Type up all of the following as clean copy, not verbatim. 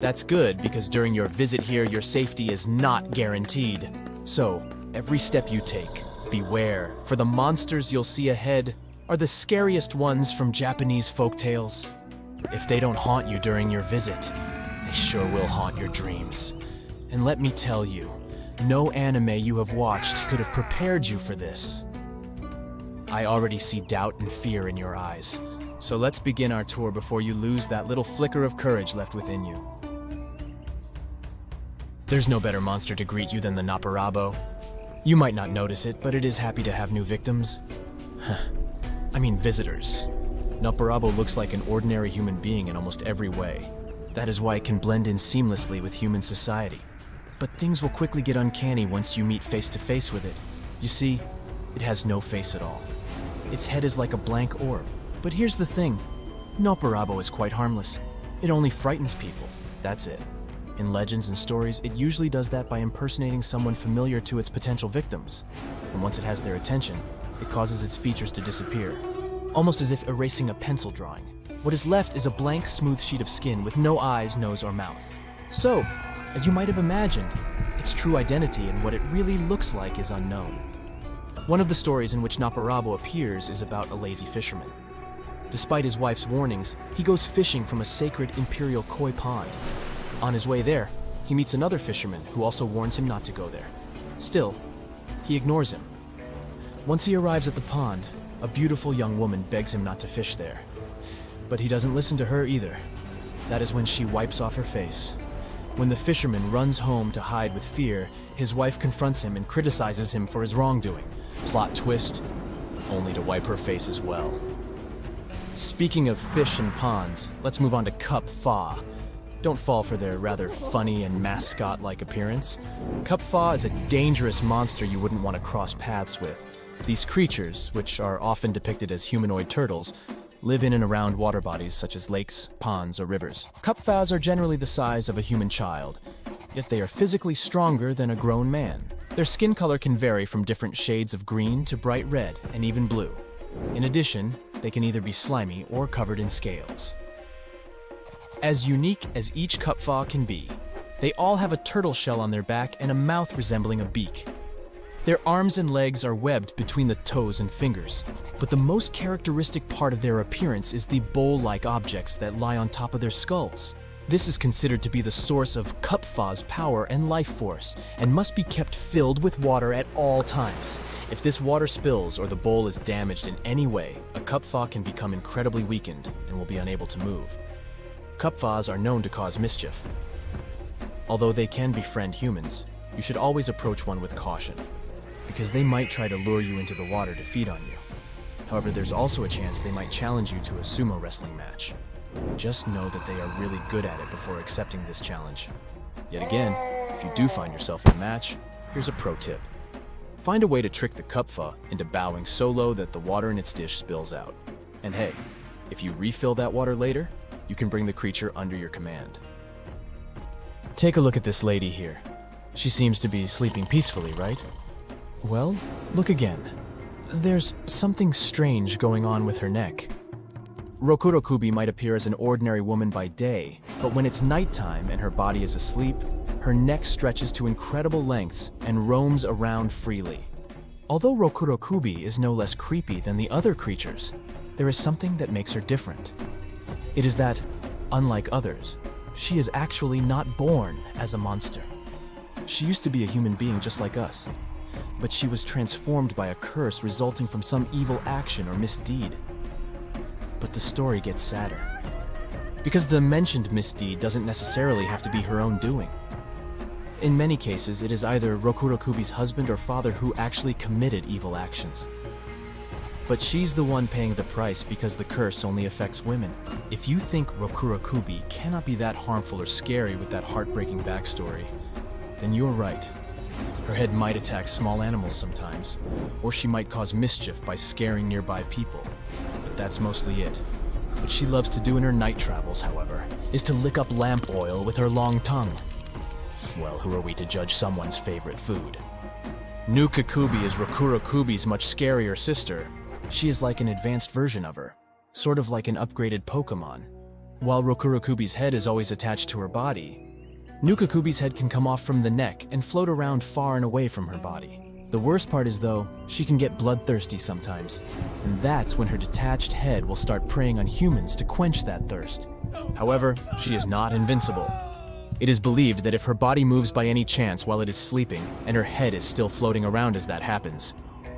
That's good, because during your visit here, your safety is not guaranteed. So, every step you take, beware, for the monsters you'll see ahead are the scariest ones from Japanese folktales. If they don't haunt you during your visit, they sure will haunt your dreams. And let me tell you, no anime you have watched could have prepared you for this. I already see doubt and fear in your eyes. So let's begin our tour before you lose that little flicker of courage left within you. There's no better monster to greet you than the Naparabo. You might not notice it, but it is happy to have new victims. I mean visitors. Naparabo looks like an ordinary human being in almost every way. That is why it can blend in seamlessly with human society. But things will quickly get uncanny once you meet face to face with it. You see, it has no face at all. Its head is like a blank orb. But here's the thing, Naparabo is quite harmless. It only frightens people, that's it. In legends and stories, it usually does that by impersonating someone familiar to its potential victims. And once it has their attention, it causes its features to disappear, almost as if erasing a pencil drawing. What is left is a blank, smooth sheet of skin with no eyes, nose, or mouth. So, as you might have imagined, its true identity and what it really looks like is unknown. One of the stories in which Naparabo appears is about a lazy fisherman. Despite his wife's warnings, he goes fishing from a sacred imperial koi pond. On his way there, he meets another fisherman who also warns him not to go there. Still, he ignores him. Once he arrives at the pond, a beautiful young woman begs him not to fish there. But he doesn't listen to her either. That is when she wipes off her face. When the fisherman runs home to hide with fear, his wife confronts him and criticizes him for his wrongdoing. Plot twist, only to wipe her face as well. Speaking of fish and ponds, let's move on to Cup Fa. Don't fall for their rather funny and mascot-like appearance. Cup Fa is a dangerous monster you wouldn't want to cross paths with. These creatures, which are often depicted as humanoid turtles, live in and around water bodies such as lakes, ponds, or rivers. Cup Fas are generally the size of a human child, yet they are physically stronger than a grown man. Their skin color can vary from different shades of green to bright red and even blue. In addition, they can either be slimy or covered in scales. As unique as each Cup Fa can be, they all have a turtle shell on their back and a mouth resembling a beak. Their arms and legs are webbed between the toes and fingers, but the most characteristic part of their appearance is the bowl-like objects that lie on top of their skulls. This is considered to be the source of Cup Fa's power and life force, and must be kept filled with water at all times. If this water spills or the bowl is damaged in any way, a Cup Fa can become incredibly weakened and will be unable to move. Cup Fas are known to cause mischief. Although they can befriend humans, you should always approach one with caution, because they might try to lure you into the water to feed on you. However, there's also a chance they might challenge you to a sumo wrestling match. Just know that they are really good at it before accepting this challenge. Yet again, if you do find yourself in a match, here's a pro tip. Find a way to trick the Cup Fa into bowing so low that the water in its dish spills out. And hey, if you refill that water later, you can bring the creature under your command. Take a look at this lady here. She seems to be sleeping peacefully, right? Well, look again. There's something strange going on with her neck. Rokurokubi might appear as an ordinary woman by day, but when it's nighttime and her body is asleep, her neck stretches to incredible lengths and roams around freely. Although Rokurokubi is no less creepy than the other creatures, there is something that makes her different. It is that, unlike others, she is actually not born as a monster. She used to be a human being just like us, but she was transformed by a curse resulting from some evil action or misdeed. But the story gets sadder, because the mentioned misdeed doesn't necessarily have to be her own doing. In many cases, it is either Rokurokubi's husband or father who actually committed evil actions. But she's the one paying the price because the curse only affects women. If you think Rokurokubi cannot be that harmful or scary with that heartbreaking backstory, then you're right. Her head might attack small animals sometimes, or she might cause mischief by scaring nearby people. But that's mostly it. What she loves to do in her night travels, however, is to lick up lamp oil with her long tongue. Well, who are we to judge someone's favorite food? Nukakubi is Rokurokubi's much scarier sister. She is like an advanced version of her, sort of like an upgraded Pokemon. While Rokurokubi's head is always attached to her body, Nukakubi's head can come off from the neck and float around far and away from her body. The worst part is, though, she can get bloodthirsty sometimes, and that's when her detached head will start preying on humans to quench that thirst. However, she is not invincible. It is believed that if her body moves by any chance while it is sleeping, and her head is still floating around as that happens,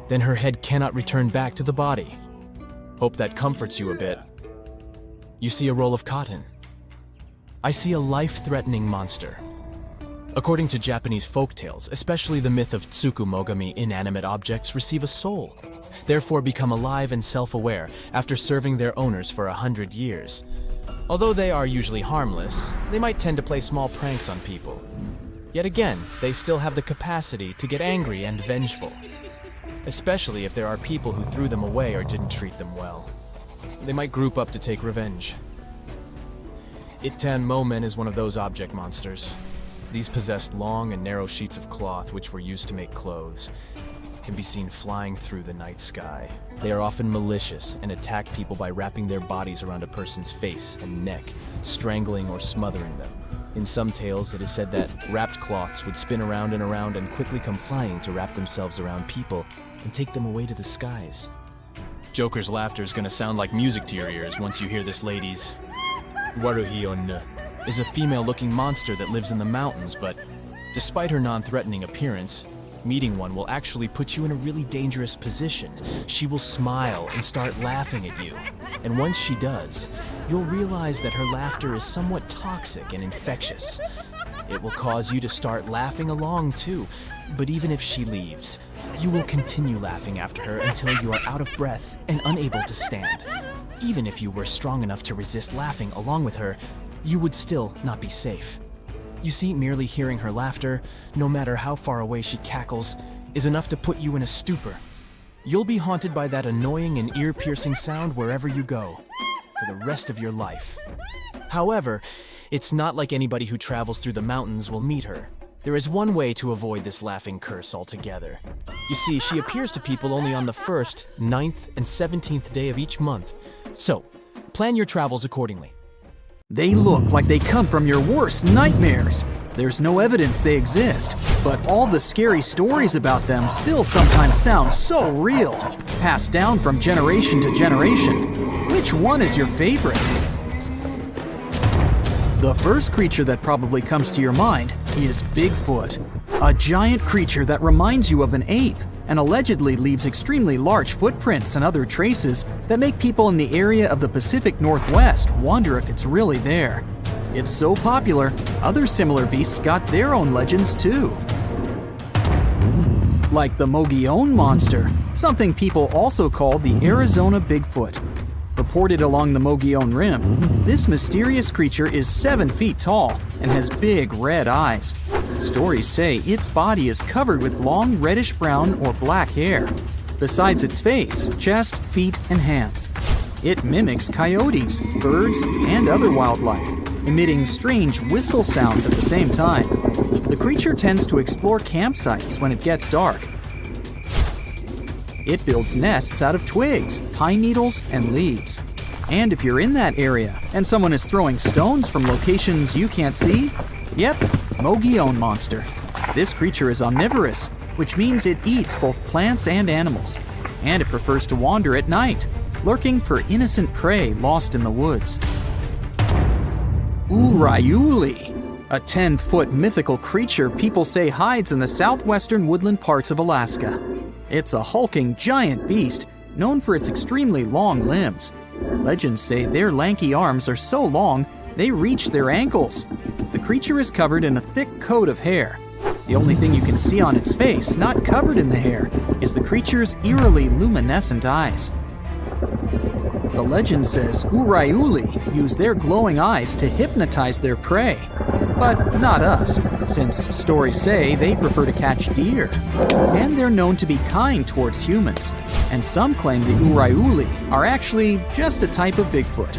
then her head cannot return back to the body. Hope that comforts you a bit. You see a roll of cotton. I see a life-threatening monster. According to Japanese folktales, especially the myth of Tsukumogami, inanimate objects receive a soul, therefore become alive and self-aware after serving their owners for 100 years. Although they are usually harmless, they might tend to play small pranks on people. Yet again, they still have the capacity to get angry and vengeful, especially if there are people who threw them away or didn't treat them well. They might group up to take revenge. Ittan Momen is one of those object monsters. These possessed long and narrow sheets of cloth which were used to make clothes can be seen flying through the night sky. They are often malicious and attack people by wrapping their bodies around a person's face and neck, strangling or smothering them. In some tales, it is said that wrapped cloths would spin around and quickly come flying to wrap themselves around people and take them away to the skies. Joker's laughter is gonna sound like music to your ears once you hear this lady's. Waruhion is a female-looking monster that lives in the mountains, but despite her non-threatening appearance, meeting one will actually put you in a really dangerous position. She will smile and start laughing at you, and once she does, you'll realize that her laughter is somewhat toxic and infectious. It will cause you to start laughing along too, but even if she leaves, you will continue laughing after her until you are out of breath and unable to stand. Even if you were strong enough to resist laughing along with her, you would still not be safe. You see, merely hearing her laughter, no matter how far away she cackles, is enough to put you in a stupor. You'll be haunted by that annoying and ear-piercing sound wherever you go, for the rest of your life. However, it's not like anybody who travels through the mountains will meet her. There is one way to avoid this laughing curse altogether. You see, she appears to people only on the 1st, 9th, and 17th day of each month. So, plan your travels accordingly. They look like they come from your worst nightmares. There's no evidence they exist, but all the scary stories about them still sometimes sound so real, passed down from generation to generation. Which one is your favorite? The first creature that probably comes to your mind is Bigfoot, a giant creature that reminds you of an ape and allegedly leaves extremely large footprints and other traces that make people in the area of the Pacific Northwest wonder if it's really there. It's so popular, other similar beasts got their own legends too. Like the Mogollon monster, something people also call the Arizona Bigfoot. Reported along the Mogollon Rim, this mysterious creature is 7 feet tall and has big red eyes. Stories say its body is covered with long reddish-brown or black hair, besides its face, chest, feet, and hands. It mimics coyotes, birds, and other wildlife, emitting strange whistle sounds at the same time. The creature tends to explore campsites when it gets dark. It builds nests out of twigs, pine needles, and leaves. And if you're in that area and someone is throwing stones from locations you can't see, yep, Mogollon monster. This creature is omnivorous, which means it eats both plants and animals. And it prefers to wander at night, lurking for innocent prey lost in the woods. Urayuli, a 10-foot mythical creature people say hides in the southwestern woodland parts of Alaska. It's a hulking giant beast known for its extremely long limbs. Legends say their lanky arms are so long they reach their ankles. The creature is covered in a thick coat of hair. The only thing you can see on its face, not covered in the hair, is the creature's eerily luminescent eyes. The legend says Urayuli use their glowing eyes to hypnotize their prey. But not us, since stories say they prefer to catch deer. And they're known to be kind towards humans. And some claim the Urayuli are actually just a type of Bigfoot.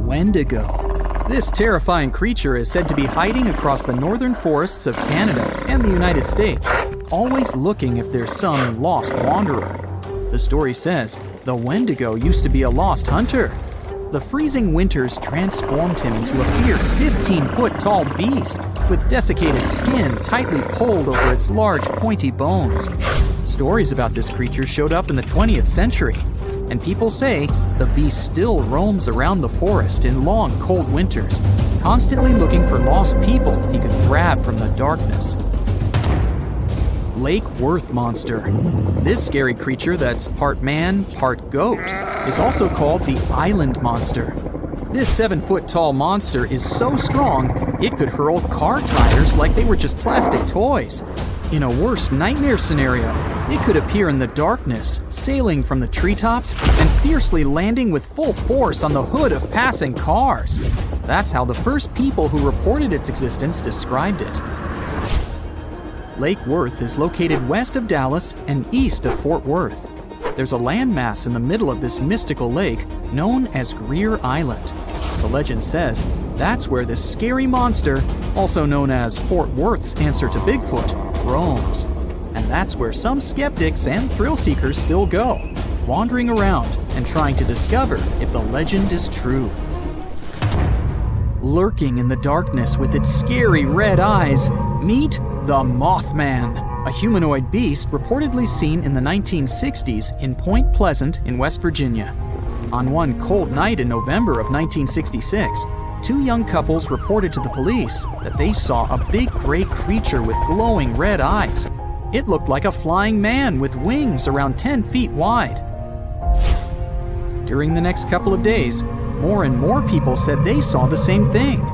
Wendigo. This terrifying creature is said to be hiding across the northern forests of Canada and the United States, always looking if there's some lost wanderer. The story says the Wendigo used to be a lost hunter. The freezing winters transformed him into a fierce 15-foot-tall beast with desiccated skin tightly pulled over its large, pointy bones. Stories about this creature showed up in the 20th century, and people say the beast still roams around the forest in long, cold winters, constantly looking for lost people he could grab from the darkness. Lake Worth Monster. This scary creature that's part man, part goat is also called the Island Monster. This 7-foot-tall monster is so strong it could hurl car tires like they were just plastic toys. In a worst nightmare scenario, it could appear in the darkness, sailing from the treetops and fiercely landing with full force on the hood of passing cars. That's how the first people who reported its existence described it. Lake Worth is located west of Dallas and east of Fort Worth. There's a landmass in the middle of this mystical lake known as Greer Island. The legend says that's where this scary monster, also known as Fort Worth's answer to Bigfoot, roams. And that's where some skeptics and thrill seekers still go, wandering around and trying to discover if the legend is true. Lurking in the darkness with its scary red eyes, meet the Mothman, a humanoid beast reportedly seen in the 1960s in Point Pleasant in West Virginia. On one cold night in November of 1966, two young couples reported to the police that they saw a big gray creature with glowing red eyes. It looked like a flying man with wings around 10 feet wide. During the next couple of days, more and more people said they saw the same thing.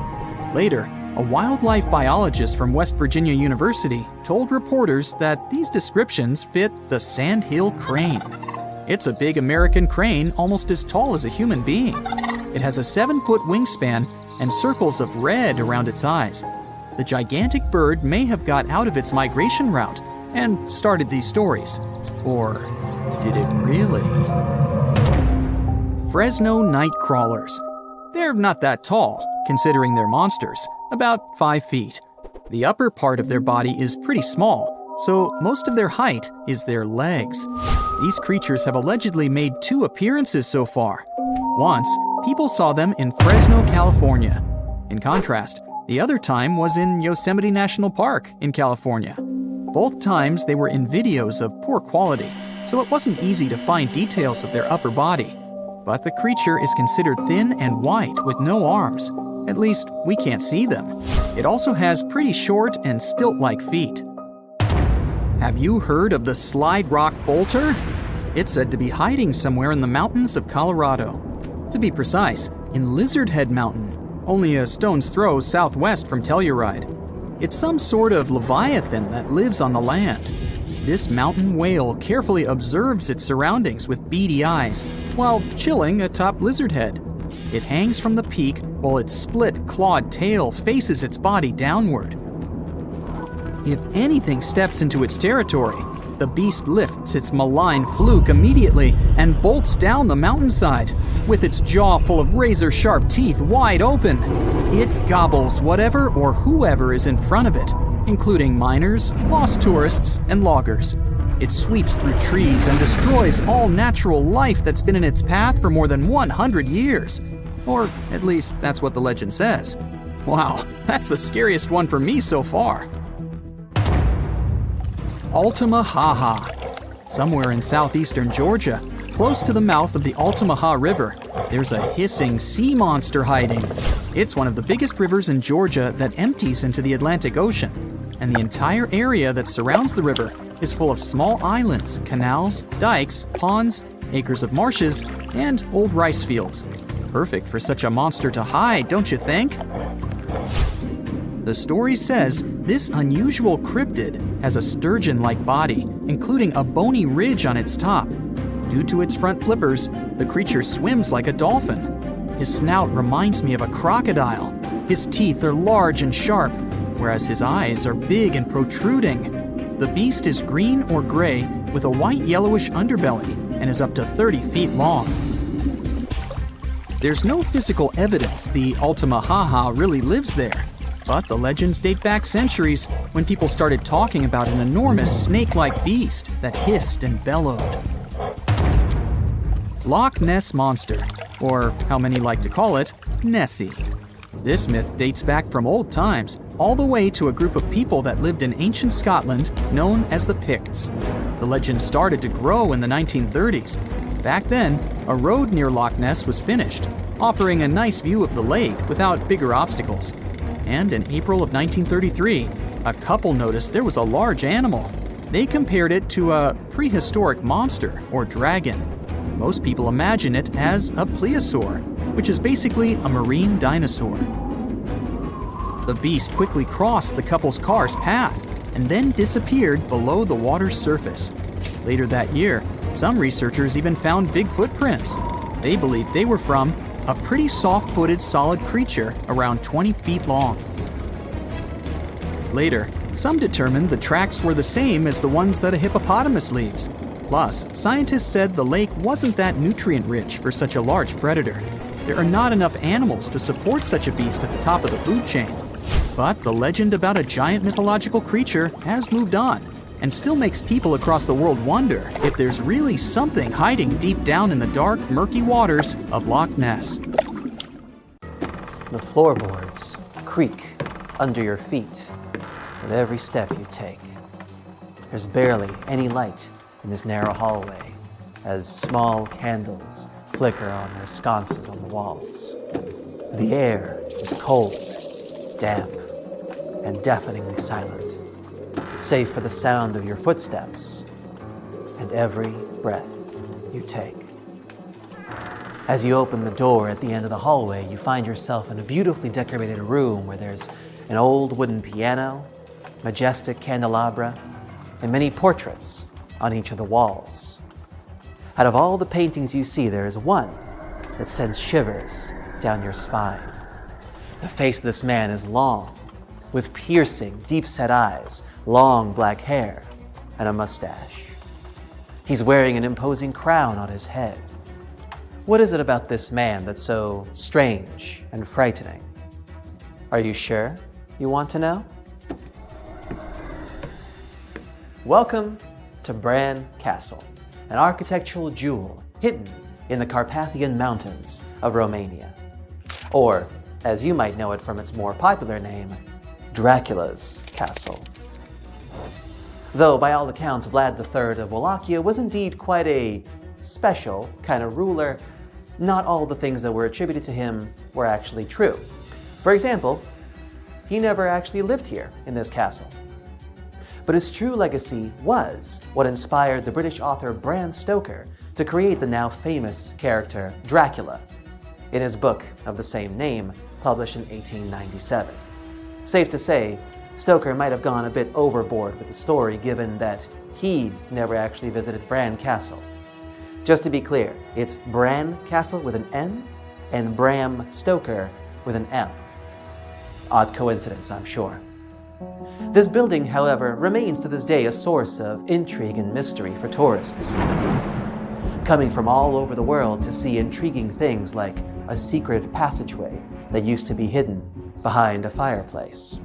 Later, a wildlife biologist from West Virginia University told reporters that these descriptions fit the sandhill crane. It's a big American crane almost as tall as a human being. It has a 7-foot wingspan and circles of red around its eyes. The gigantic bird may have got out of its migration route and started these stories. Or did it really? Fresno night crawlers. They're not that tall, considering they're monsters, about 5 feet. The upper part of their body is pretty small, so most of their height is their legs. These creatures have allegedly made 2 appearances so far. Once, people saw them in Fresno, California. In contrast, the other time was in Yosemite National Park in California. Both times they were in videos of poor quality, so it wasn't easy to find details of their upper body. But the creature is considered thin and white with no arms. At least, we can't see them. It also has pretty short and stilt-like feet. Have you heard of the Slide Rock Bolter? It's said to be hiding somewhere in the mountains of Colorado. To be precise, in Lizard Head Mountain, only a stone's throw southwest from Telluride. It's some sort of leviathan that lives on the land. This mountain whale carefully observes its surroundings with beady eyes while chilling atop Lizard Head. It hangs from the peak while its split, clawed tail faces its body downward. If anything steps into its territory, the beast lifts its malign fluke immediately and bolts down the mountainside. With its jaw full of razor-sharp teeth wide open, it gobbles whatever or whoever is in front of it, including miners, lost tourists, and loggers. It sweeps through trees and destroys all natural life that's been in its path for more than 100 years. Or at least that's what the legend says. Wow, that's the scariest one for me so far. Ultima Haa. Somewhere in southeastern Georgia, close to the mouth of the Ultima Haa River, there's a hissing sea monster hiding. It's one of the biggest rivers in Georgia that empties into the Atlantic Ocean, and the entire area that surrounds the river is full of small islands, canals, dikes, ponds, acres of marshes, and old rice fields. Perfect for such a monster to hide, don't you think? The story says this unusual cryptid has a sturgeon-like body, including a bony ridge on its top. Due to its front flippers, the creature swims like a dolphin. His snout reminds me of a crocodile. His teeth are large and sharp, whereas his eyes are big and protruding. The beast is green or gray with a white-yellowish underbelly and is up to 30 feet long. There's no physical evidence the Ultima Haa really lives there, but the legends date back centuries when people started talking about an enormous snake-like beast that hissed and bellowed. Loch Ness Monster, or how many like to call it, Nessie. This myth dates back from old times, all the way to a group of people that lived in ancient Scotland known as the Picts. The legend started to grow in the 1930s. Back then, a road near Loch Ness was finished, offering a nice view of the lake without bigger obstacles. And in April of 1933, a couple noticed there was a large animal. They compared it to a prehistoric monster or dragon. Most people imagine it as a plesiosaur, which is basically a marine dinosaur. The beast quickly crossed the couple's car's path and then disappeared below the water's surface. Later that year, some researchers even found big footprints. They believed they were from a pretty soft-footed solid creature around 20 feet long. Later, some determined the tracks were the same as the ones that a hippopotamus leaves. Plus, scientists said the lake wasn't that nutrient-rich for such a large predator. There are not enough animals to support such a beast at the top of the food chain. But the legend about a giant mythological creature has moved on and still makes people across the world wonder if there's really something hiding deep down in the dark, murky waters of Loch Ness. The floorboards creak under your feet with every step you take. There's barely any light in this narrow hallway as small candles flicker on their sconces on the walls. The air is cold, damp, and deafeningly silent, save for the sound of your footsteps and every breath you take. As you open the door at the end of the hallway, you find yourself in a beautifully decorated room where there's an old wooden piano, majestic candelabra, and many portraits on each of the walls. Out of all the paintings you see, there is one that sends shivers down your spine. The face of this man is long, with piercing, deep-set eyes, long black hair, and a mustache. He's wearing an imposing crown on his head. What is it about this man that's so strange and frightening? Are you sure you want to know? Welcome to Bran Castle, an architectural jewel hidden in the Carpathian Mountains of Romania. Or, as you might know it from its more popular name, Dracula's Castle. Though, by all accounts, Vlad III of Wallachia was indeed quite a special kind of ruler, not all the things that were attributed to him were actually true. For example, he never actually lived here in this castle. But his true legacy was what inspired the British author Bram Stoker to create the now famous character Dracula in his book of the same name, published in 1897. Safe to say, Stoker might have gone a bit overboard with the story, given that he never actually visited Bran Castle. Just to be clear, it's Bran Castle with an N and Bram Stoker with an M. Odd coincidence, I'm sure. This building, however, remains to this day a source of intrigue and mystery for tourists, coming from all over the world to see intriguing things like a secret passageway that used to be hidden behind a fireplace.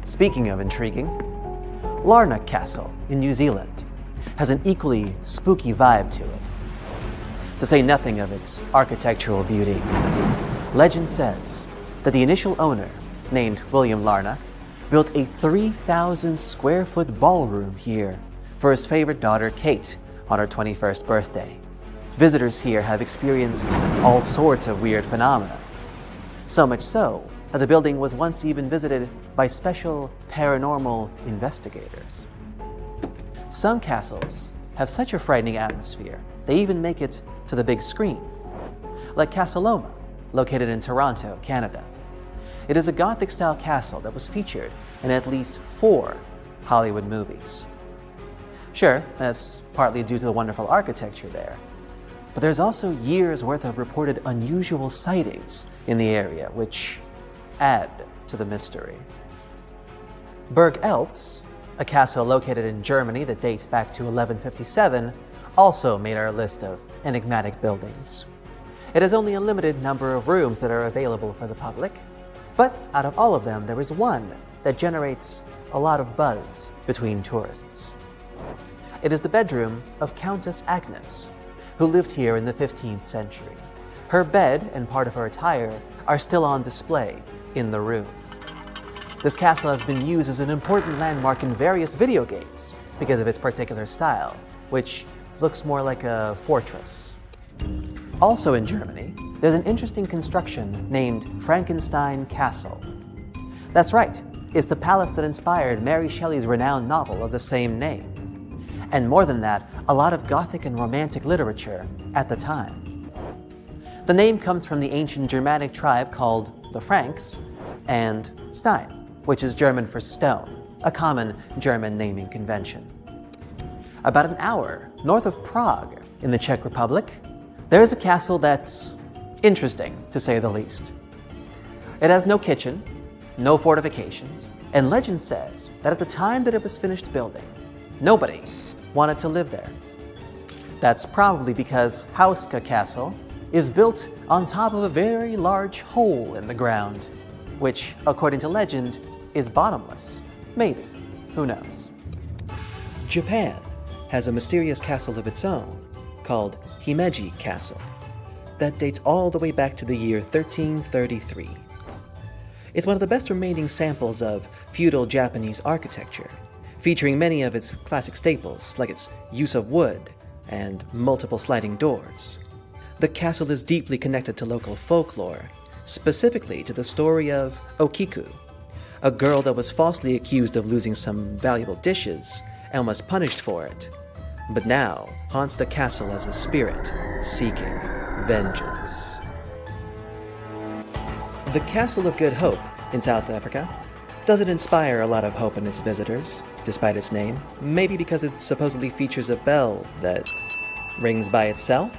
Speaking of intriguing, Larnach Castle in New Zealand has an equally spooky vibe to it. To say nothing of its architectural beauty, legend says that the initial owner, named William Larnach, built a 3,000 square foot ballroom here for his favorite daughter Kate on her 21st birthday. Visitors here have experienced all sorts of weird phenomena. So much so that the building was once even visited by special paranormal investigators. Some castles have such a frightening atmosphere, they even make it to the big screen, like Castle Loma, located in Toronto, Canada. It is a Gothic-style castle that was featured in at least 4 Hollywood movies. Sure, that's partly due to the wonderful architecture there, but there's also years' worth of reported unusual sightings in the area, which add to the mystery. Berg Elz, a castle located in Germany that dates back to 1157, also made our list of enigmatic buildings. It has only a limited number of rooms that are available for the public, but out of all of them, there is one that generates a lot of buzz between tourists. It is the bedroom of Countess Agnes, who lived here in the 15th century. Her bed and part of her attire are still on display in the room. This castle has been used as an important landmark in various video games because of its particular style, which looks more like a fortress. Also in Germany, there's an interesting construction named Frankenstein Castle. That's right, it's the palace that inspired Mary Shelley's renowned novel of the same name. And more than that, a lot of Gothic and Romantic literature at the time. The name comes from the ancient Germanic tribe called the Franks, and Stein, which is German for stone, a common German naming convention. About an hour north of Prague, in the Czech Republic, there is a castle that's interesting, to say the least. It has no kitchen, no fortifications, and legend says that at the time that it was finished building, nobody wanted to live there. That's probably because Hauska Castle is built on top of a very large hole in the ground, which, according to legend, is bottomless. Maybe. Who knows? Japan has a mysterious castle of its own called Himei Castle that dates all the way back to the year 1333. It's one of the best remaining samples of feudal Japanese architecture, featuring many of its classic staples like its use of wood and multiple sliding doors. The castle is deeply connected to local folklore, specifically to the story of Okiku, a girl that was falsely accused of losing some valuable dishes and was punished for it, but now haunts the castle as a spirit seeking vengeance. The Castle of Good Hope in South Africa doesn't inspire a lot of hope in its visitors, despite its name, maybe because it supposedly features a bell that rings by itself?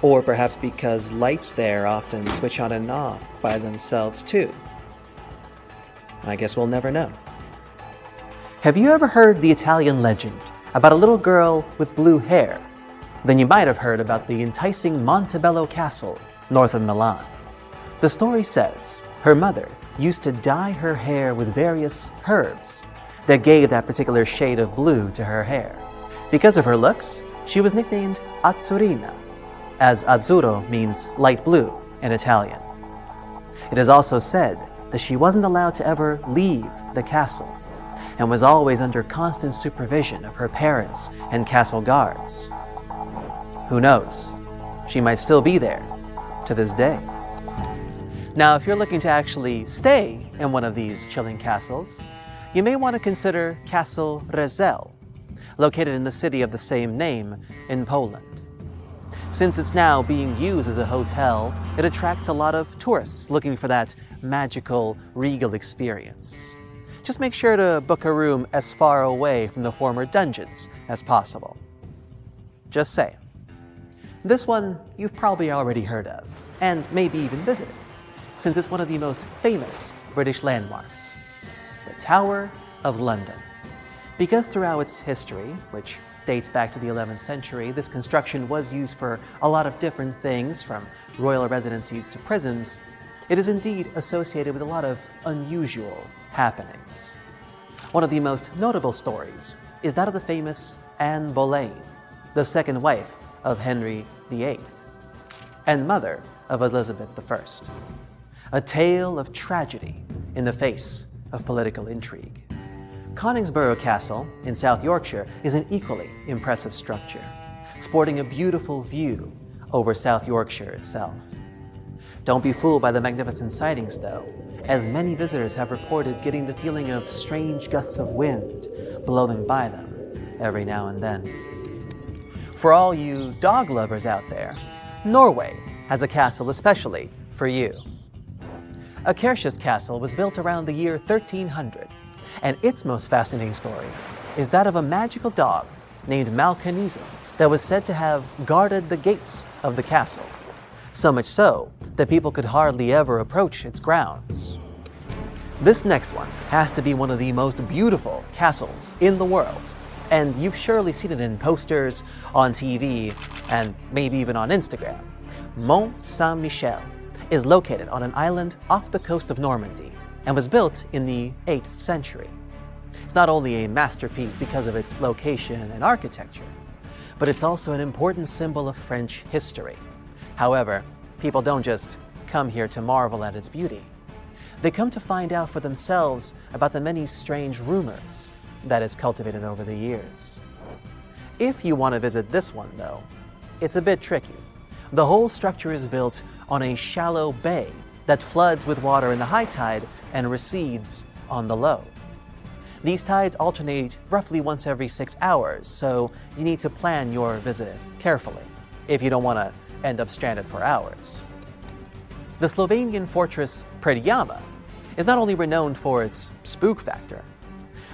Or perhaps because lights there often switch on and off by themselves too. I guess we'll never know. Have you ever heard the Italian legend about a little girl with blue hair? Then you might have heard about the enticing Montebello Castle north of Milan. The story says her mother used to dye her hair with various herbs that gave that particular shade of blue to her hair. Because of her looks, she was nicknamed Azzurrina, as azzurro means light blue in Italian. It is also said that she wasn't allowed to ever leave the castle and was always under constant supervision of her parents and castle guards. Who knows? She might still be there to this day. Now, if you're looking to actually stay in one of these chilling castles, you may want to consider Castle Rell, located in the city of the same name in Poland. Since it's now being used as a hotel, it attracts a lot of tourists looking for that magical, regal experience. Just make sure to book a room as far away from the former dungeons as possible. Just saying. This one you've probably already heard of, and maybe even visited, since it's one of the most famous British landmarks, the Tower of London. Because throughout its history, which dates back to the 11th century, this construction was used for a lot of different things, from royal residencies to prisons, it is indeed associated with a lot of unusual happenings. One of the most notable stories is that of the famous Anne Boleyn, the second wife of Henry VIII, and mother of Elizabeth I. A tale of tragedy in the face of political intrigue. Coningsborough Castle in South Yorkshire is an equally impressive structure, sporting a beautiful view over South Yorkshire itself. Don't be fooled by the magnificent sightings, though, as many visitors have reported getting the feeling of strange gusts of wind blowing by them every now and then. For all you dog lovers out there, Norway has a castle especially for you. Akershus Castle was built around the year 1300, and its most fascinating story is that of a magical dog named Malkanezo that was said to have guarded the gates of the castle, so much so that people could hardly ever approach its grounds. This next one has to be one of the most beautiful castles in the world, and you've surely seen it in posters, on TV, and maybe even on Instagram. Mont Saint-Michel is located on an island off the coast of Normandy and was built in the 8th century. It's not only a masterpiece because of its location and architecture, but it's also an important symbol of French history. However, people don't just come here to marvel at its beauty. They come to find out for themselves about the many strange rumors that it's cultivated over the years. If you want to visit this one, though, it's a bit tricky. The whole structure is built on a shallow bay that floods with water in the high tide and recedes on the low. These tides alternate roughly once every 6 hours, so you need to plan your visit carefully if you don't want to end up stranded for hours. The Slovenian fortress Predjama is not only renowned for its spook factor,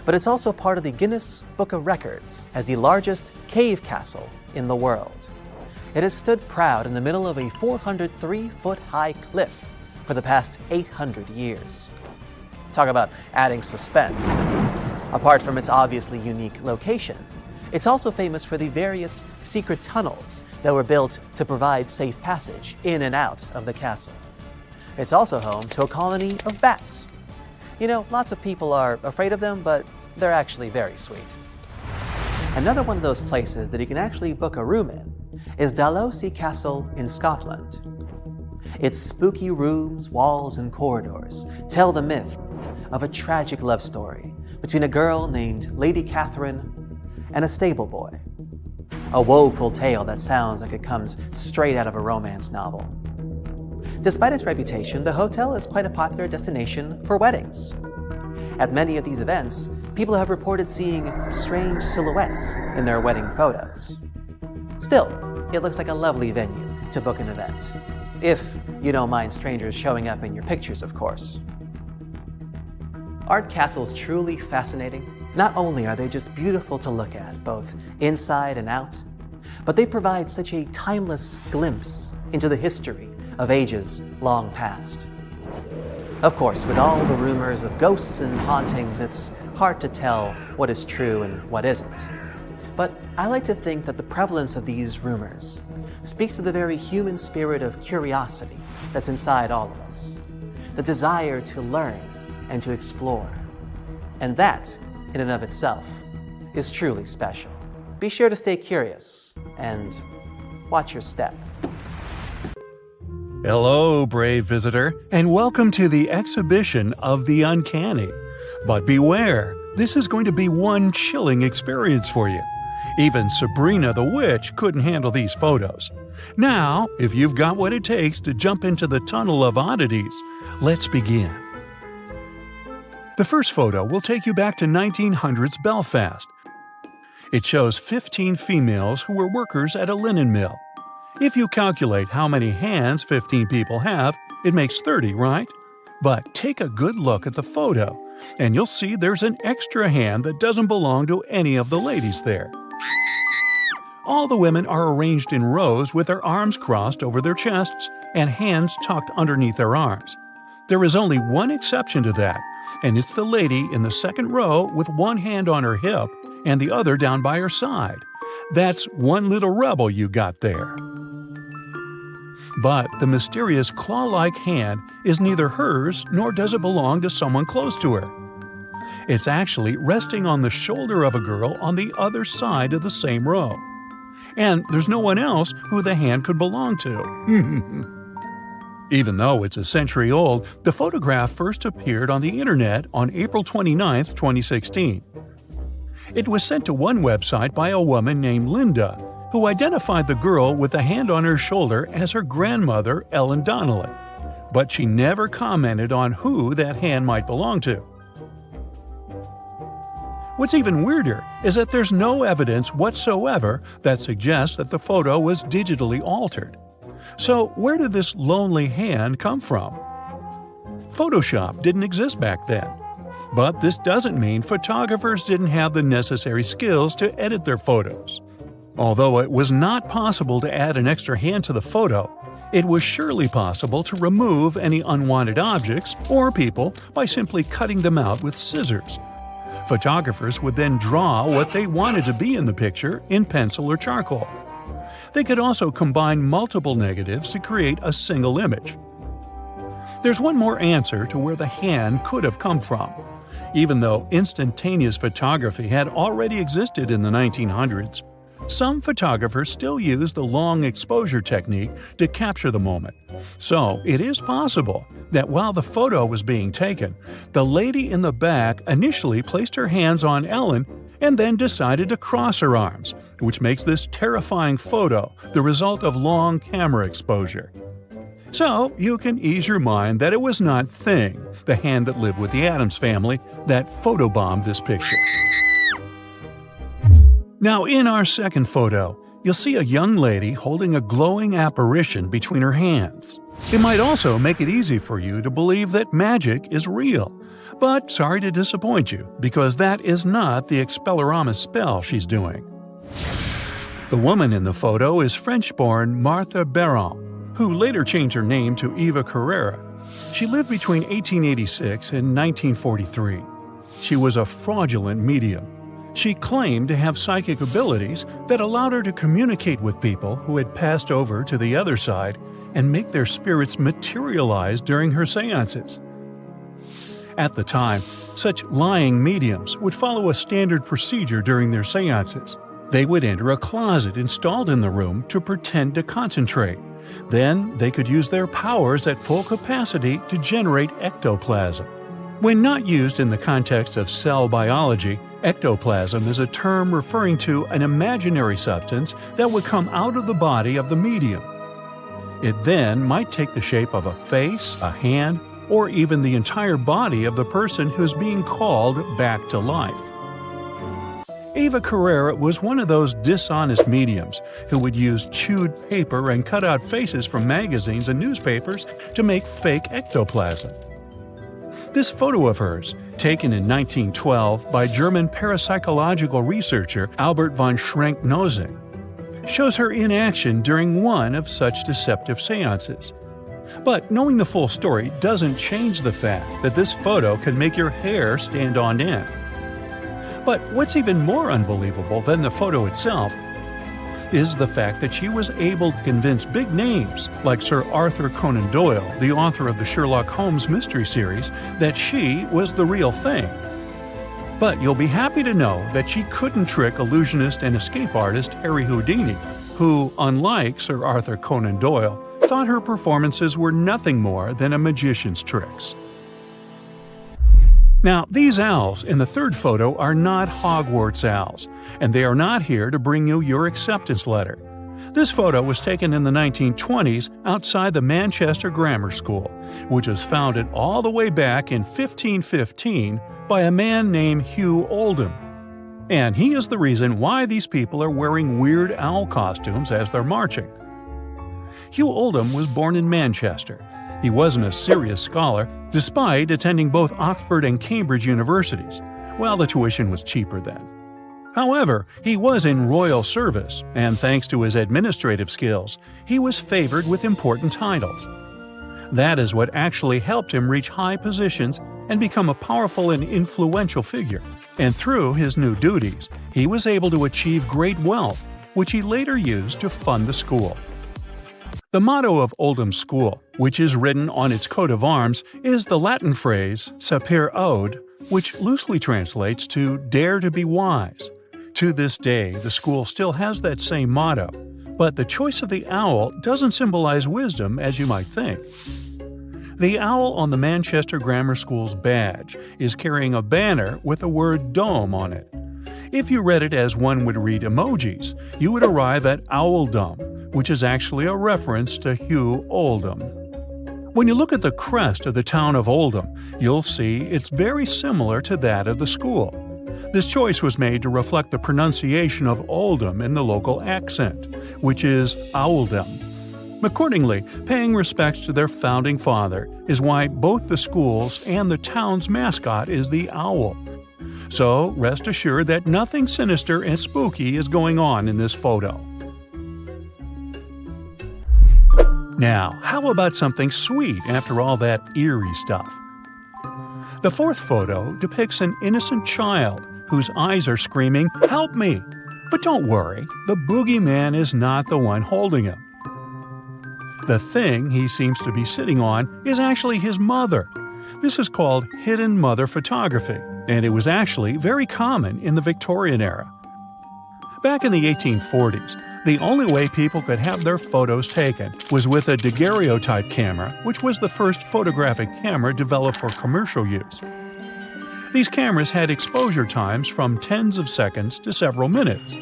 but it's also part of the Guinness Book of Records as the largest cave castle in the world. It has stood proud in the middle of a 403-foot-high cliff for the past 800 years. Talk about adding suspense. Apart from its obviously unique location, it's also famous for the various secret tunnels that were built to provide safe passage in and out of the castle. It's also home to a colony of bats. You know, lots of people are afraid of them, but they're actually very sweet. Another one of those places that you can actually book a room in is Delos Castle in Scotland. Its spooky rooms, walls, and corridors tell the myth of a tragic love story between a girl named Lady Catherine and a stable boy. A woeful tale that sounds like it comes straight out of a romance novel. Despite its reputation, the hotel is quite a popular destination for weddings. At many of these events, people have reported seeing strange silhouettes in their wedding photos. Still, it looks like a lovely venue to book an event. If you don't mind strangers showing up in your pictures, of course. Aren't castles truly fascinating? Not only are they just beautiful to look at, both inside and out, but they provide such a timeless glimpse into the history of ages long past. Of course, with all the rumors of ghosts and hauntings, it's hard to tell what is true and what isn't. But I like to think that the prevalence of these rumors speaks to the very human spirit of curiosity that's inside all of us, the desire to learn and to explore. And that, in and of itself, is truly special. Be sure to stay curious and watch your step. Hello, brave visitor, and welcome to the exhibition of the Uncanny. But beware, this is going to be one chilling experience for you. Even Sabrina the Witch couldn't handle these photos. Now, if you've got what it takes to jump into the tunnel of oddities, let's begin. The first photo will take you back to 1900s Belfast. It shows 15 females who were workers at a linen mill. If you calculate how many hands 15 people have, it makes 30, right? But take a good look at the photo, and you'll see there's an extra hand that doesn't belong to any of the ladies there. All the women are arranged in rows with their arms crossed over their chests and hands tucked underneath their arms. There is only one exception to that, and it's the lady in the second row with one hand on her hip and the other down by her side. That's one little rebel you got there. But the mysterious claw-like hand is neither hers nor does it belong to someone close to her. It's actually resting on the shoulder of a girl on the other side of the same row. And there's no one else who the hand could belong to. Even though it's a century old, the photograph first appeared on the internet on April 29, 2016. It was sent to one website by a woman named Linda, who identified the girl with the hand on her shoulder as her grandmother, Ellen Donnelly. But she never commented on who that hand might belong to. What's even weirder is that there's no evidence whatsoever that suggests that the photo was digitally altered. So where did this lonely hand come from? Photoshop didn't exist back then. But this doesn't mean photographers didn't have the necessary skills to edit their photos. Although it was not possible to add an extra hand to the photo, it was surely possible to remove any unwanted objects or people by simply cutting them out with scissors. Photographers would then draw what they wanted to be in the picture in pencil or charcoal. They could also combine multiple negatives to create a single image. There's one more answer to where the hand could have come from. Even though instantaneous photography had already existed in the 1900s, some photographers still use the long exposure technique to capture the moment. So it is possible that while the photo was being taken, the lady in the back initially placed her hands on Ellen and then decided to cross her arms, which makes this terrifying photo the result of long camera exposure. So you can ease your mind that it was not Thing, the hand that lived with the Addams family, that photobombed this picture. Now, in our second photo, you'll see a young lady holding a glowing apparition between her hands. It might also make it easy for you to believe that magic is real. But sorry to disappoint you, because that is not the Expelliarmus spell she's doing. The woman in the photo is French-born Martha Baron, who later changed her name to Eva Carrera. She lived between 1886 and 1943. She was a fraudulent medium. She claimed to have psychic abilities that allowed her to communicate with people who had passed over to the other side and make their spirits materialize during her seances. At the time, such lying mediums would follow a standard procedure during their seances. They would enter a closet installed in the room to pretend to concentrate. Then they could use their powers at full capacity to generate ectoplasm. When not used in the context of cell biology, ectoplasm is a term referring to an imaginary substance that would come out of the body of the medium. It then might take the shape of a face, a hand, or even the entire body of the person who's being called back to life. Eva Carrera was one of those dishonest mediums who would use chewed paper and cut out faces from magazines and newspapers to make fake ectoplasm. This photo of hers, taken in 1912 by German parapsychological researcher Albert von Schrenck-Nozick, shows her in action during one of such deceptive seances. But knowing the full story doesn't change the fact that this photo can make your hair stand on end. But what's even more unbelievable than the photo itself is the fact that she was able to convince big names like Sir Arthur Conan Doyle, the author of the Sherlock Holmes mystery series, that she was the real thing. But you'll be happy to know that she couldn't trick illusionist and escape artist Harry Houdini, who, unlike Sir Arthur Conan Doyle, thought her performances were nothing more than a magician's tricks. Now, these owls in the third photo are not Hogwarts owls, and they are not here to bring you your acceptance letter. This photo was taken in the 1920s outside the Manchester Grammar School, which was founded all the way back in 1515 by a man named Hugh Oldum. And he is the reason why these people are wearing weird owl costumes as they're marching. Hugh Oldum was born in Manchester. He wasn't a serious scholar, despite attending both Oxford and Cambridge universities. Well, the tuition was cheaper then. However, he was in royal service, and thanks to his administrative skills, he was favored with important titles. That is what actually helped him reach high positions and become a powerful and influential figure. And through his new duties, he was able to achieve great wealth, which he later used to fund the school. The motto of Oldham's school, which is written on its coat of arms, is the Latin phrase Sapere Aude, which loosely translates to "dare to be wise." To this day, the school still has that same motto, but the choice of the owl doesn't symbolize wisdom as you might think. The owl on the Manchester Grammar School's badge is carrying a banner with the word dome on it. If you read it as one would read emojis, you would arrive at Owldom, which is actually a reference to Hugh Oldum. When you look at the crest of the town of Oldham, you'll see it's very similar to that of the school. This choice was made to reflect the pronunciation of Oldham in the local accent, which is Owldom. Accordingly, paying respects to their founding father is why both the school's and the town's mascot is the owl. So rest assured that nothing sinister and spooky is going on in this photo. Now, how about something sweet after all that eerie stuff? The fourth photo depicts an innocent child whose eyes are screaming, "Help me!" But don't worry, the boogeyman is not the one holding him. The thing he seems to be sitting on is actually his mother. This is called hidden mother photography, and it was actually very common in the Victorian era. Back in the 1840s, the only way people could have their photos taken was with a daguerreotype camera, which was the first photographic camera developed for commercial use. These cameras had exposure times from tens of seconds to several minutes.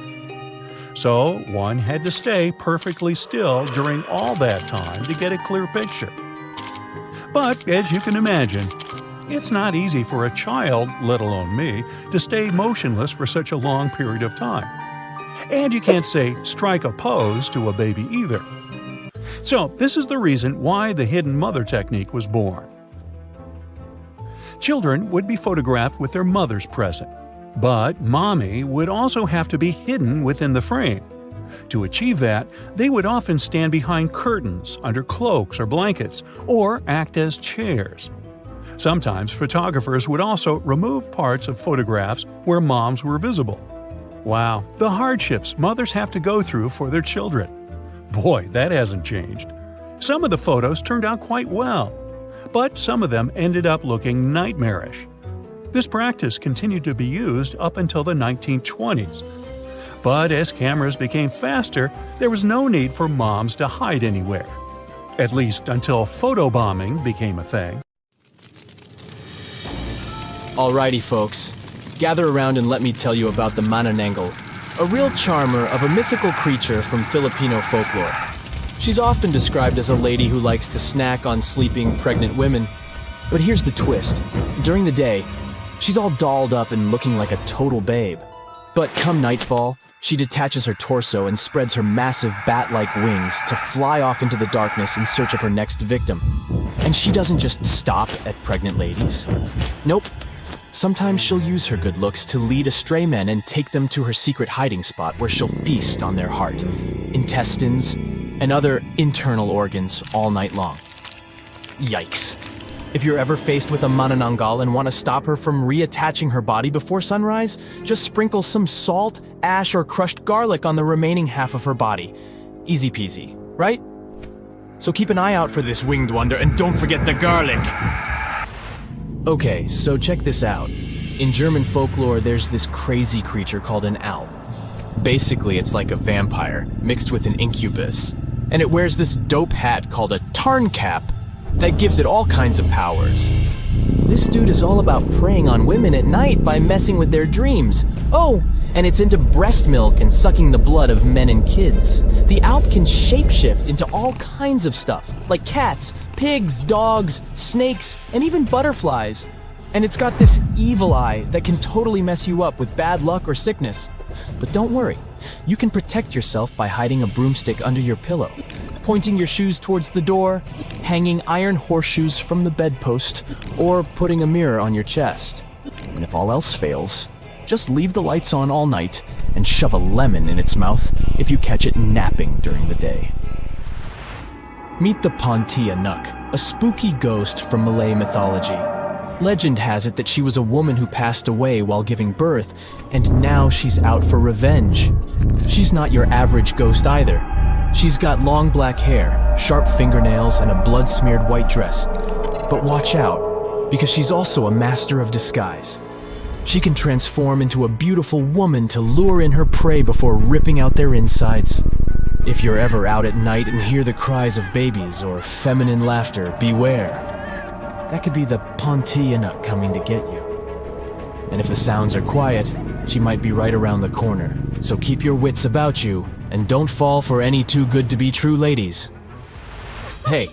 So one had to stay perfectly still during all that time to get a clear picture. But, as you can imagine, it's not easy for a child, let alone me, to stay motionless for such a long period of time. And you can't say, strike a pose to a baby either. So, this is the reason why the hidden mother technique was born. Children would be photographed with their mothers present, but mommy would also have to be hidden within the frame. To achieve that, they would often stand behind curtains, under cloaks or blankets, or act as chairs. Sometimes photographers would also remove parts of photographs where moms were visible. Wow, the hardships mothers have to go through for their children. Boy, that hasn't changed. Some of the photos turned out quite well, but some of them ended up looking nightmarish. This practice continued to be used up until the 1920s. But as cameras became faster, there was no need for moms to hide anywhere. At least until photobombing became a thing. Alrighty, folks. Gather around and let me tell you about the Manananggal, a real charmer of a mythical creature from Filipino folklore. She's often described as a lady who likes to snack on sleeping pregnant women. But here's the twist. During the day, she's all dolled up and looking like a total babe. But come nightfall, she detaches her torso and spreads her massive bat-like wings to fly off into the darkness in search of her next victim. And she doesn't just stop at pregnant ladies. Nope. Sometimes she'll use her good looks to lead astray men and take them to her secret hiding spot where she'll feast on their heart, intestines, and other internal organs all night long. Yikes. If you're ever faced with a Manananggal and want to stop her from reattaching her body before sunrise, just sprinkle some salt, ash, or crushed garlic on the remaining half of her body. Easy peasy, right? So keep an eye out for this winged wonder and don't forget the garlic! Okay, so check this out. In German folklore, there's this crazy creature called an Alp. Basically, it's like a vampire, mixed with an incubus. And it wears this dope hat called a Tarncap that gives it all kinds of powers. This dude is all about preying on women at night by messing with their dreams. Oh, and it's into breast milk and sucking the blood of men and kids. The Alp can shapeshift into all kinds of stuff, like cats, pigs, dogs, snakes, and even butterflies. And it's got this evil eye that can totally mess you up with bad luck or sickness. But don't worry, you can protect yourself by hiding a broomstick under your pillow, pointing your shoes towards the door, hanging iron horseshoes from the bedpost, or putting a mirror on your chest. And if all else fails, just leave the lights on all night and shove a lemon in its mouth if you catch it napping during the day. Meet the Pontia Knck, a spooky ghost from Malay mythology. Legend has it that she was a woman who passed away while giving birth, and now she's out for revenge. She's not your average ghost either. She's got long black hair, sharp fingernails, and a blood-smeared white dress. But watch out, because she's also a master of disguise. She can transform into a beautiful woman to lure in her prey before ripping out their insides. If you're ever out at night and hear the cries of babies or feminine laughter, beware. That could be the Pontia Knck coming to get you. And if the sounds are quiet, she might be right around the corner. So keep your wits about you, and don't fall for any too-good-to-be-true ladies. Hey,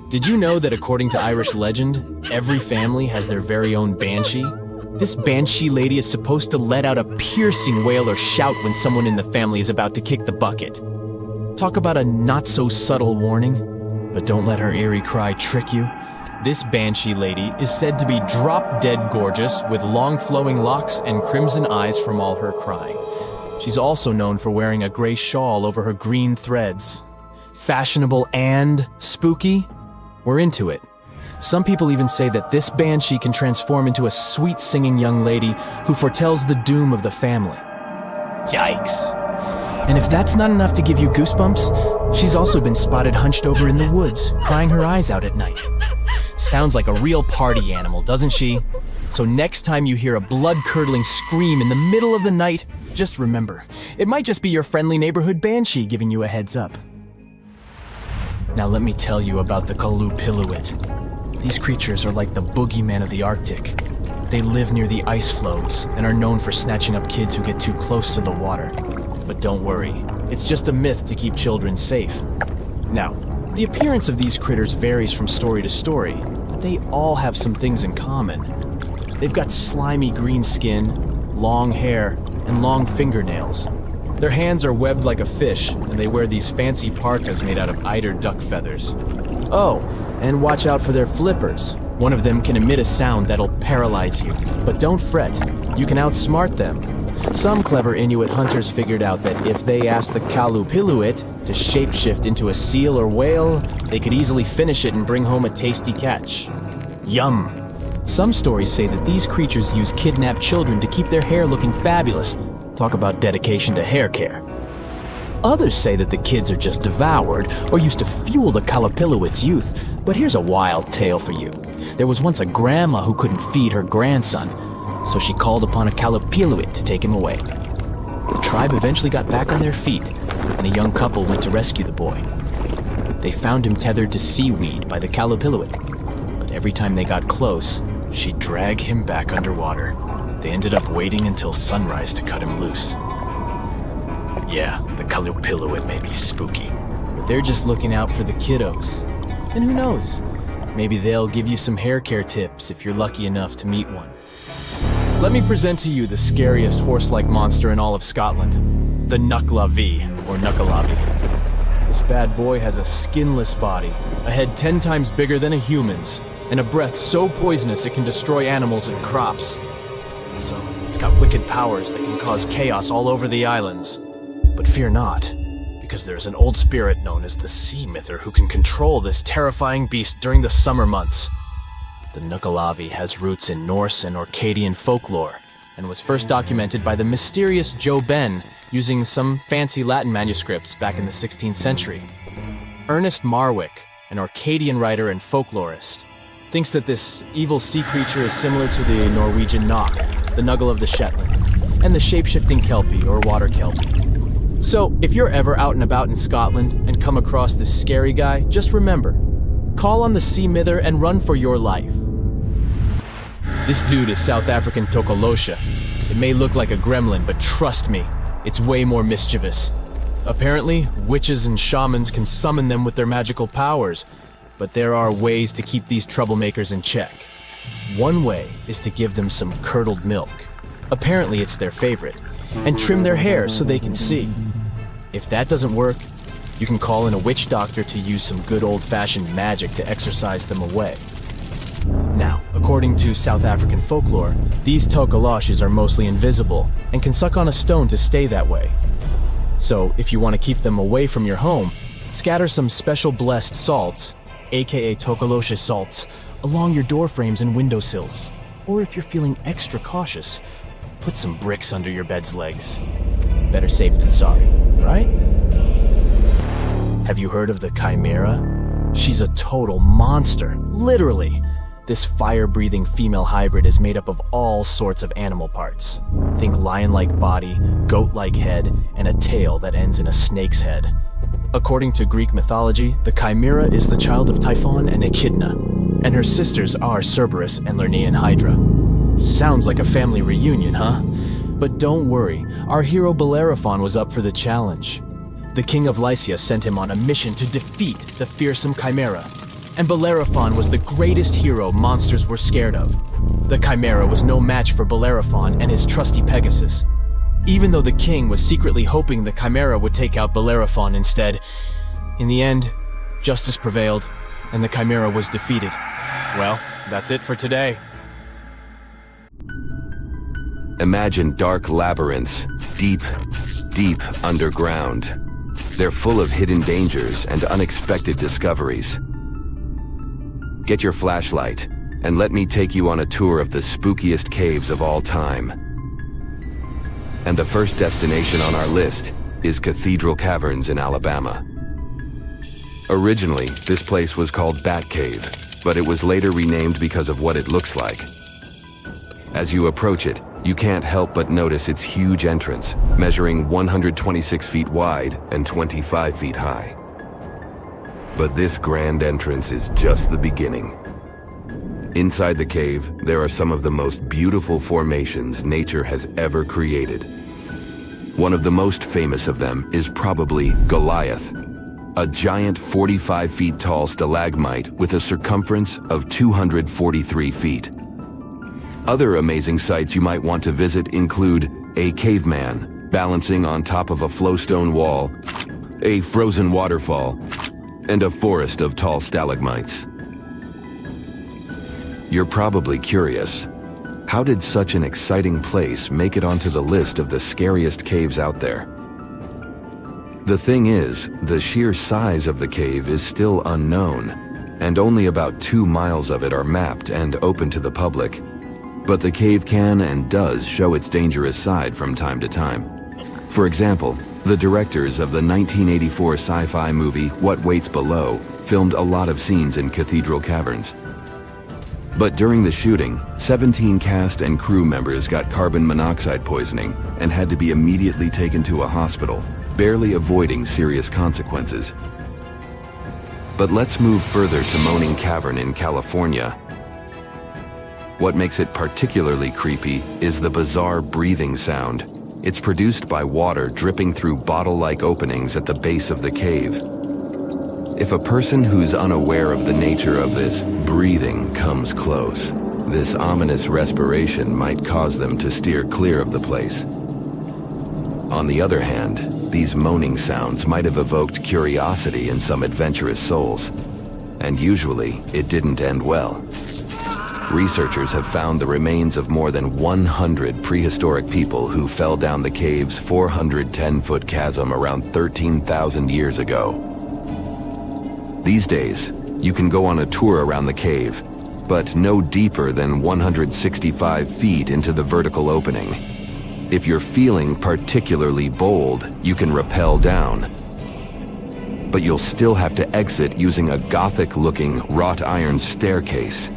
did you know that according to Irish legend, every family has their very own Banshee? This Banshee lady is supposed to let out a piercing wail or shout when someone in the family is about to kick the bucket. Talk about a not-so-subtle warning, but don't let her eerie cry trick you. This Banshee lady is said to be drop-dead gorgeous with long flowing locks and crimson eyes from all her crying. She's also known for wearing a gray shawl over her green threads. Fashionable and spooky? We're into it. Some people even say that this Banshee can transform into a sweet-singing young lady who foretells the doom of the family. Yikes. And if that's not enough to give you goosebumps, she's also been spotted hunched over in the woods, crying her eyes out at night. Sounds like a real party animal, doesn't she? So next time you hear a blood-curdling scream in the middle of the night, just remember, it might just be your friendly neighborhood Banshee giving you a heads up. Now let me tell you about the Kalo Pilo. These creatures are like the boogeyman of the Arctic. They live near the ice floes and are known for snatching up kids who get too close to the water. But don't worry, it's just a myth to keep children safe. Now, the appearance of these critters varies from story to story, but they all have some things in common. They've got slimy green skin, long hair, and long fingernails. Their hands are webbed like a fish, and they wear these fancy parkas made out of eider duck feathers. Oh, and watch out for their flippers. One of them can emit a sound that'll paralyze you. But don't fret, you can outsmart them. Some clever Inuit hunters figured out that if they asked the Kalo Pilo to shapeshift into a seal or whale, they could easily finish it and bring home a tasty catch. Yum! Some stories say that these creatures use kidnapped children to keep their hair looking fabulous. Talk about dedication to hair care. Others say that the kids are just devoured or used to fuel the Kalo Pilo's youth. But here's a wild tale for you. There was once a grandma who couldn't feed her grandson, so she called upon a Kalo Pilo to take him away. The tribe eventually got back on their feet, and a young couple went to rescue the boy. They found him tethered to seaweed by the Kalo Pilo, but every time they got close, she'd drag him back underwater. They ended up waiting until sunrise to cut him loose. Yeah, the Kalo Pilo may be spooky, but they're just looking out for the kiddos. And who knows? Maybe they'll give you some hair care tips if you're lucky enough to meet one. Let me present to you the scariest horse-like monster in all of Scotland, the Nucklavi, or Nucklavi. This bad boy has a skinless body, a head 10 times bigger than a human's, and a breath so poisonous it can destroy animals and crops. So, it's got wicked powers that can cause chaos all over the islands. But fear not, because there's an old spirit known as the Sea Myther who can control this terrifying beast during the summer months. The Nucklavi has roots in Norse and Orcadian folklore, and was first documented by the mysterious Joe Ben using some fancy Latin manuscripts back in the 16th century. Ernest Marwick, an Orcadian writer and folklorist, thinks that this evil sea creature is similar to the Norwegian Knock, the Nuggle of the Shetland, and the shape-shifting Kelpie or water Kelpie. So, if you're ever out and about in Scotland and come across this scary guy, just remember, call on the Sea Myther and run for your life. This dude is South African Tokolosha. It may look like a gremlin, but trust me, it's way more mischievous. Apparently, witches and shamans can summon them with their magical powers, but there are ways to keep these troublemakers in check. One way is to give them some curdled milk. Apparently it's their favorite. And trim their hair so they can see. If that doesn't work, you can call in a witch doctor to use some good old-fashioned magic to exorcise them away. Now, according to South African folklore, these Tokoloshes are mostly invisible and can suck on a stone to stay that way. So, if you want to keep them away from your home, scatter some special blessed salts, aka Tokolosha salts, along your door frames and windowsills. Or if you're feeling extra cautious, put some bricks under your bed's legs. Better safe than sorry, right? Have you heard of the Chimera? She's a total monster, literally. This fire-breathing female hybrid is made up of all sorts of animal parts. Think lion-like body, goat-like head, and a tail that ends in a snake's head. According to Greek mythology, the Chimera is the child of Typhon and Echidna, and her sisters are Cerberus and Lernaean Hydra. Sounds like a family reunion, huh? But don't worry, our hero Bellerophon was up for the challenge. The king of Lycia sent him on a mission to defeat the fearsome Chimera, and Bellerophon was the greatest hero monsters were scared of. The Chimera was no match for Bellerophon and his trusty Pegasus. Even though the king was secretly hoping the Chimera would take out Bellerophon instead, in the end, justice prevailed, and the Chimera was defeated. Well, that's it for today. Imagine dark labyrinths, deep, deep underground. They're full of hidden dangers and unexpected discoveries. Get your flashlight, and let me take you on a tour of the spookiest caves of all time. And the first destination on our list is Cathedral Caverns in Alabama. Originally, this place was called Bat Cave, but it was later renamed because of what it looks like. As you approach it, you can't help but notice its huge entrance, measuring 126 feet wide and 25 feet high. But this grand entrance is just the beginning. Inside the cave, there are some of the most beautiful formations nature has ever created. One of the most famous of them is probably Goliath, a giant 45 feet tall stalagmite with a circumference of 243 feet. Other amazing sights you might want to visit include a caveman balancing on top of a flowstone wall, a frozen waterfall, and a forest of tall stalagmites. You're probably curious, how did such an exciting place make it onto the list of the scariest caves out there? The thing is, the sheer size of the cave is still unknown, and only about 2 miles of it are mapped and open to the public. But the cave can and does show its dangerous side from time to time. For example, the directors of the 1984 sci-fi movie What Waits Below filmed a lot of scenes in Cathedral Caverns. But during the shooting, 17 cast and crew members got carbon monoxide poisoning and had to be immediately taken to a hospital, barely avoiding serious consequences. But let's move further to Moaning Cavern in California. What makes it particularly creepy is the bizarre breathing sound. It's produced by water dripping through bottle-like openings at the base of the cave. If a person who's unaware of the nature of this breathing comes close, this ominous respiration might cause them to steer clear of the place. On the other hand, these moaning sounds might have evoked curiosity in some adventurous souls, and usually it didn't end well. Researchers have found the remains of more than 100 prehistoric people who fell down the cave's 410-foot chasm around 13,000 years ago. These days, you can go on a tour around the cave, but no deeper than 165 feet into the vertical opening. If you're feeling particularly bold, you can rappel down. But you'll still have to exit using a Gothic-looking wrought iron staircase.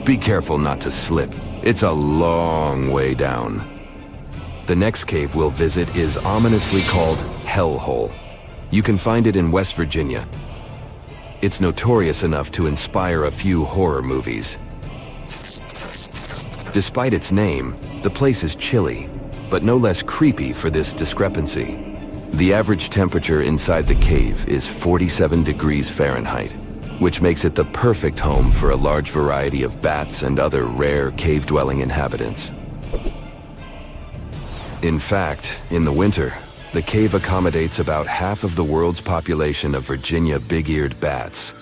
Be careful not to slip. It's a long way down. The next cave we'll visit is ominously called Hellhole. You can find it in West Virginia. It's notorious enough to inspire a few horror movies. Despite its name, the place is chilly, but no less creepy for this discrepancy. The average temperature inside the cave is 47 degrees Fahrenheit, which makes it the perfect home for a large variety of bats and other rare cave-dwelling inhabitants. In fact, in the winter, the cave accommodates about half of the world's population of Virginia big-eared bats.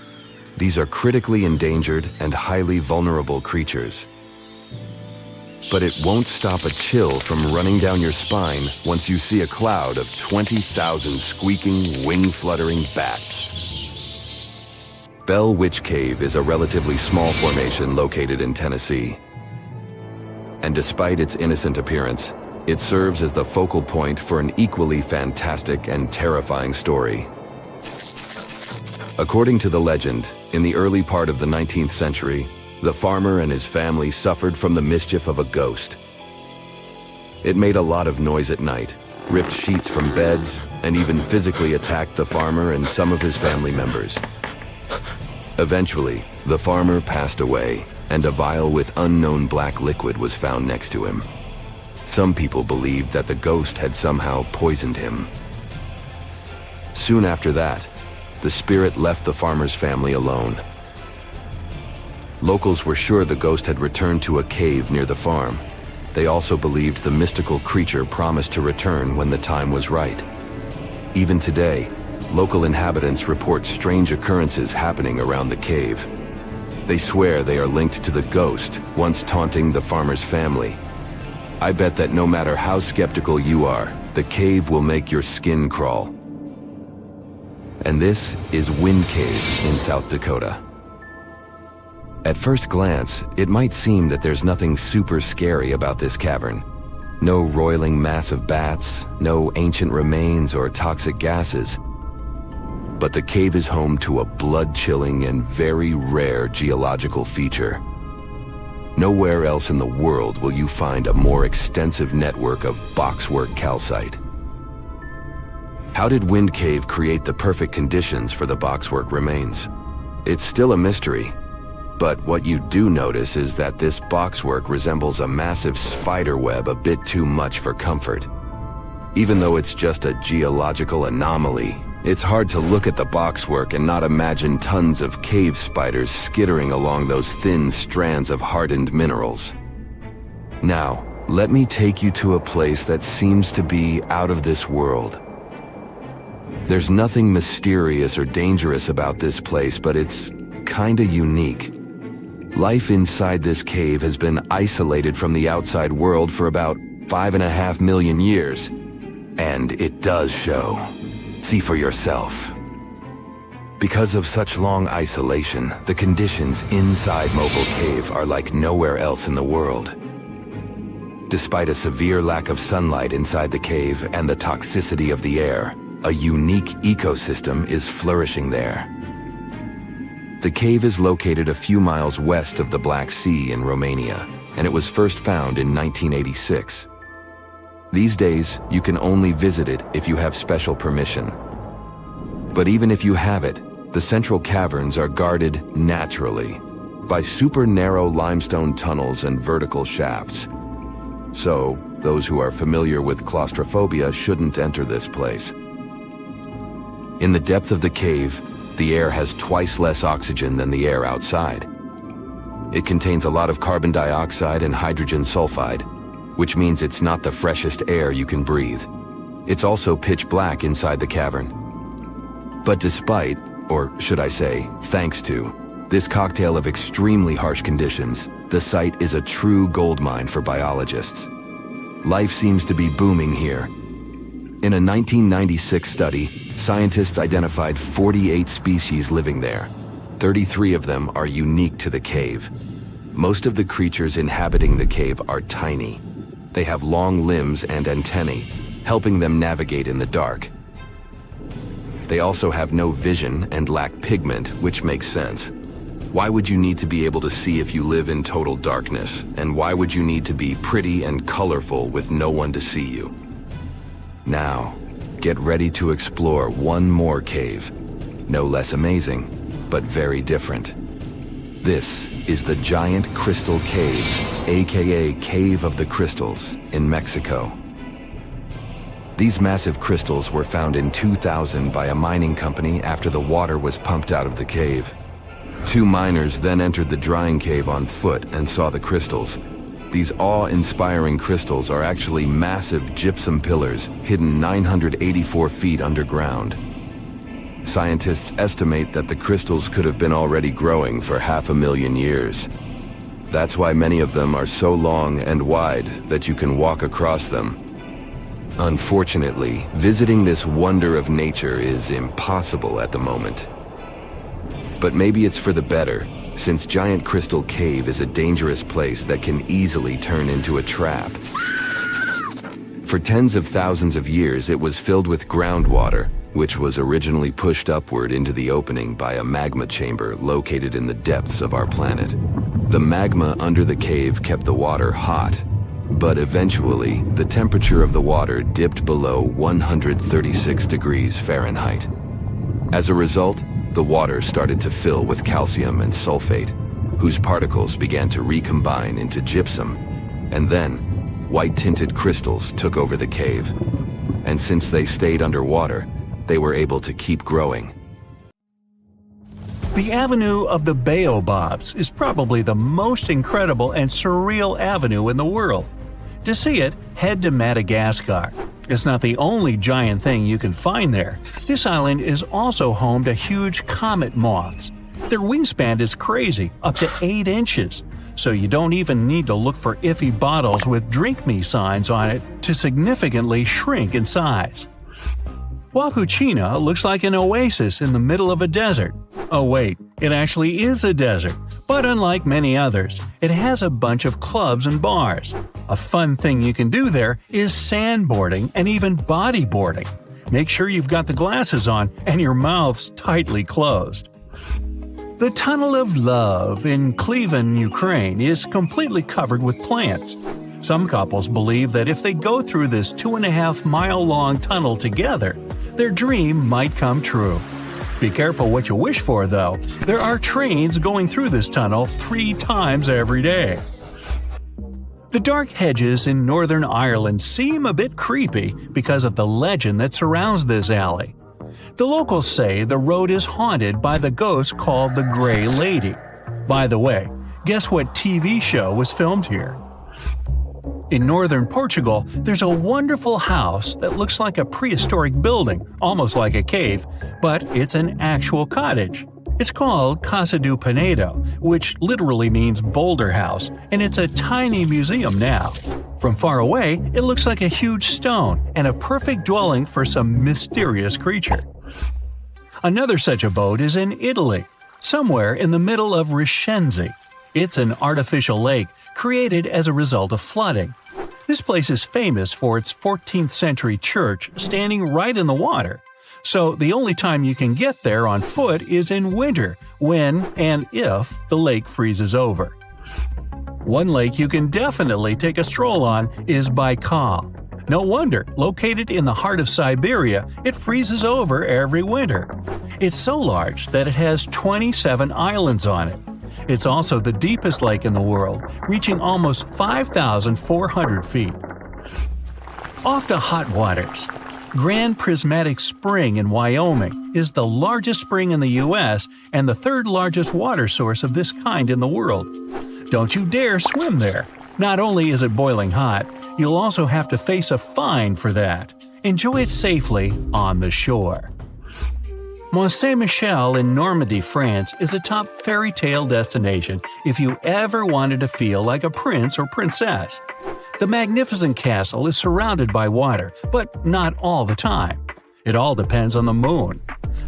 These are critically endangered and highly vulnerable creatures. But it won't stop a chill from running down your spine once you see a cloud of 20,000 squeaking, wing-fluttering bats. Bell Witch Cave is a relatively small formation located in Tennessee. And despite its innocent appearance, it serves as the focal point for an equally fantastic and terrifying story. According to the legend, in the early part of the 19th century, the farmer and his family suffered from the mischief of a ghost. It made a lot of noise at night, ripped sheets from beds, and even physically attacked the farmer and some of his family members. Eventually, the farmer passed away, and a vial with unknown black liquid was found next to him. Some people believed that the ghost had somehow poisoned him. Soon after that, the spirit left the farmer's family alone. Locals were sure the ghost had returned to a cave near the farm. They also believed the mystical creature promised to return when the time was right. Even today, local inhabitants report strange occurrences happening around the cave. They swear they are linked to the ghost once taunting the farmer's family. I bet that no matter how skeptical you are, the cave will make your skin crawl. And this is Wind Cave in South Dakota. At first glance, it might seem that there's nothing super scary about this cavern. No roiling mass of bats, no ancient remains or toxic gases. but the cave is home to a blood-chilling and very rare geological feature. Nowhere else in the world will you find a more extensive network of boxwork calcite. How did Wind Cave create the perfect conditions for the boxwork remains? It's still a mystery, but what you do notice is that this boxwork resembles a massive spider web a bit too much for comfort. Even though it's just a geological anomaly, it's hard to look at the boxwork and not imagine tons of cave spiders skittering along those thin strands of hardened minerals. Now, let me take you to a place that seems to be out of this world. There's nothing mysterious or dangerous about this place, but it's kinda unique. Life inside this cave has been isolated from the outside world for about 5.5 million years. And it does show. See for yourself. Because of such long isolation, the conditions inside Mobile Cave are like nowhere else in the world. Despite a severe lack of sunlight inside the cave and the toxicity of the air, a unique ecosystem is flourishing there. The cave is located a few miles west of the Black Sea in Romania, and it was first found in 1986. These days, you can only visit it if you have special permission. But even if you have it, the central caverns are guarded naturally by super narrow limestone tunnels and vertical shafts. So, those who are familiar with claustrophobia shouldn't enter this place. In the depth of the cave, the air has twice less oxygen than the air outside. It contains a lot of carbon dioxide and hydrogen sulfide, which means it's not the freshest air you can breathe. It's also pitch black inside the cavern. But despite, or should I say, thanks to, this cocktail of extremely harsh conditions, the site is a true goldmine for biologists. Life seems to be booming here. In a 1996 study, scientists identified 48 species living there. 33 of them are unique to the cave. Most of the creatures inhabiting the cave are tiny. They have long limbs and antennae, helping them navigate in the dark. They also have no vision and lack pigment, which makes sense. Why would you need to be able to see if you live in total darkness? And why would you need to be pretty and colorful with no one to see you? Now, get ready to explore one more cave. No less amazing, but very different. This is the Giant Crystal Cave, aka Cave of the Crystals, in Mexico. These massive crystals were found in 2000 by a mining company after the water was pumped out of the cave. 2 miners then entered the drying cave on foot and saw the crystals. These awe-inspiring crystals are actually massive gypsum pillars hidden 984 feet underground. Scientists estimate that the crystals could have been already growing for 500,000 years. That's why many of them are so long and wide that you can walk across them. Unfortunately, visiting this wonder of nature is impossible at the moment. But maybe it's for the better, since Giant Crystal Cave is a dangerous place that can easily turn into a trap. For tens of thousands of years, it was filled with groundwater, which was originally pushed upward into the opening by a magma chamber located in the depths of our planet. The magma under the cave kept the water hot, but eventually the temperature of the water dipped below 136 degrees Fahrenheit. As a result, the water started to fill with calcium and sulfate, whose particles began to recombine into gypsum, and then white-tinted crystals took over the cave. And since they stayed underwater, they were able to keep growing. The Avenue of the Baobabs is probably the most incredible and surreal avenue in the world. To see it, head to Madagascar. It's not the only giant thing you can find there. This island is also home to huge comet moths. Their wingspan is crazy, up to 8 inches, so you don't even need to look for iffy bottles with "Drink Me" signs on it to significantly shrink in size. Huacuchina looks like an oasis in the middle of a desert. Oh wait, it actually is a desert, but unlike many others, it has a bunch of clubs and bars. A fun thing you can do there is sandboarding and even bodyboarding. Make sure you've got the glasses on and your mouth's tightly closed. The Tunnel of Love in Klivan, Ukraine is completely covered with plants. Some couples believe that if they go through this 2.5-mile-long tunnel together, their dream might come true. Be careful what you wish for, though. There are trains going through this tunnel 3 times every day. The dark hedges in Northern Ireland seem a bit creepy because of the legend that surrounds this alley. The locals say the road is haunted by the ghost called the Grey Lady. By the way, guess what TV show was filmed here? In northern Portugal, there's a wonderful house that looks like a prehistoric building, almost like a cave, but it's an actual cottage. It's called Casa do Penedo, which literally means boulder house, and it's a tiny museum now. From far away, it looks like a huge stone and a perfect dwelling for some mysterious creature. Another such abode is in Italy, somewhere in the middle of Rishenzi. It's an artificial lake created as a result of flooding. This place is famous for its 14th century church standing right in the water. So the only time you can get there on foot is in winter, when and if the lake freezes over. One lake you can definitely take a stroll on is Baikal. No wonder, located in the heart of Siberia, it freezes over every winter. It's so large that it has 27 islands on it. It's also the deepest lake in the world, reaching almost 5,400 feet. Off to hot waters. Grand Prismatic Spring in Wyoming is the largest spring in the U.S. and the 3rd largest water source of this kind in the world. Don't you dare swim there. Not only is it boiling hot, you'll also have to face a fine for that. Enjoy it safely on the shore. Mont Saint-Michel in Normandy, France is a top fairy tale destination if you ever wanted to feel like a prince or princess. The magnificent castle is surrounded by water, but not all the time. It all depends on the moon.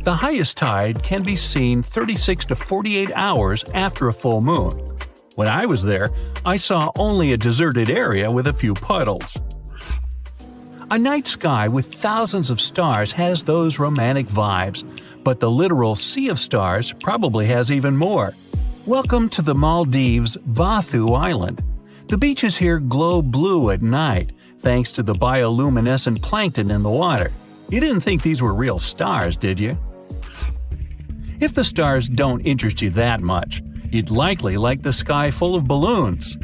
The highest tide can be seen 36 to 48 hours after a full moon. When I was there, I saw only a deserted area with a few puddles. A night sky with thousands of stars has those romantic vibes, but the literal sea of stars probably has even more. Welcome to the Maldives' Vathu Island. The beaches here glow blue at night, thanks to the bioluminescent plankton in the water. You didn't think these were real stars, did you? If the stars don't interest you that much, you'd likely like the sky full of balloons.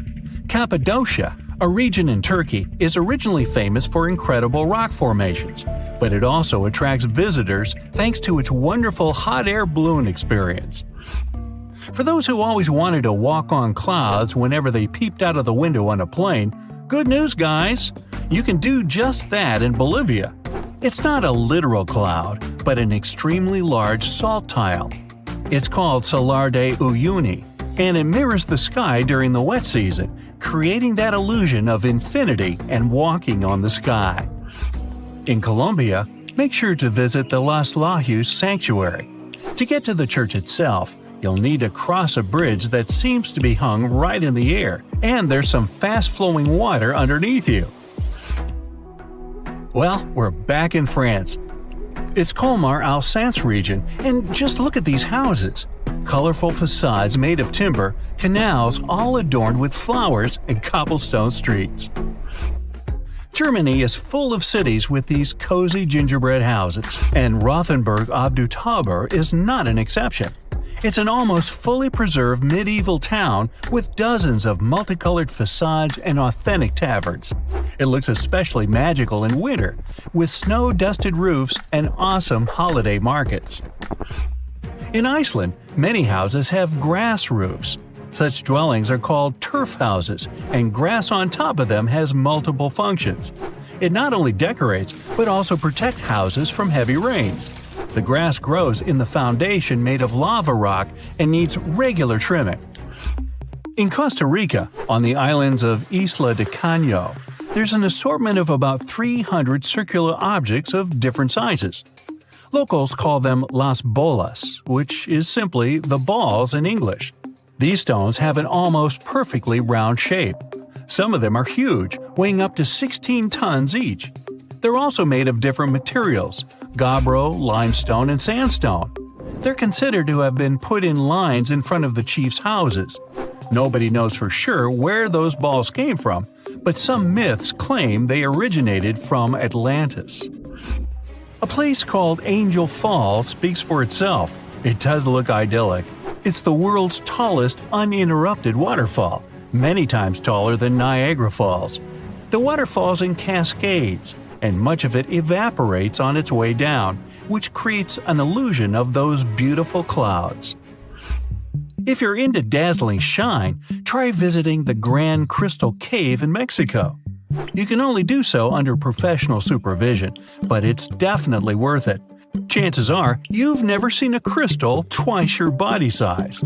Cappadocia, a region in Turkey, is originally famous for incredible rock formations, but it also attracts visitors thanks to its wonderful hot air balloon experience. For those who always wanted to walk on clouds whenever they peeped out of the window on a plane, good news, guys! You can do just that in Bolivia. It's not a literal cloud, but an extremely large salt tile. It's called Salar de Uyuni, and it mirrors the sky during the wet season, creating that illusion of infinity and walking on the sky. In Colombia, make sure to visit the Los Lajos Sanctuary. To get to the church itself, you'll need to cross a bridge that seems to be hung right in the air, and there's some fast-flowing water underneath you. Well, we're back in France. It's Colmar-Alsace region, and just look at these houses. Colorful facades made of timber, canals all adorned with flowers, and cobblestone streets. Germany is full of cities with these cozy gingerbread houses, and Rothenburg ob der Tauber is not an exception. It's an almost fully preserved medieval town with dozens of multicolored facades and authentic taverns. It looks especially magical in winter, with snow-dusted roofs and awesome holiday markets. In Iceland, many houses have grass roofs. Such dwellings are called turf houses, and grass on top of them has multiple functions. It not only decorates, but also protects houses from heavy rains. The grass grows in the foundation made of lava rock and needs regular trimming. In Costa Rica, on the islands of Isla de Caño, there's an assortment of about 300 circular objects of different sizes. Locals call them las bolas, which is simply the balls in English. These stones have an almost perfectly round shape. Some of them are huge, weighing up to 16 tons each. They're also made of different materials: gabbro, limestone, and sandstone. They're considered to have been put in lines in front of the chief's houses. Nobody knows for sure where those balls came from, but some myths claim they originated from Atlantis. A place called Angel Fall speaks for itself. It does look idyllic. It's the world's tallest uninterrupted waterfall, many times taller than Niagara Falls. The water falls in cascades, and much of it evaporates on its way down, which creates an illusion of those beautiful clouds. If you're into dazzling shine, try visiting the Grand Crystal Cave in Mexico. You can only do so under professional supervision, but it's definitely worth it. Chances are you've never seen a crystal twice your body size.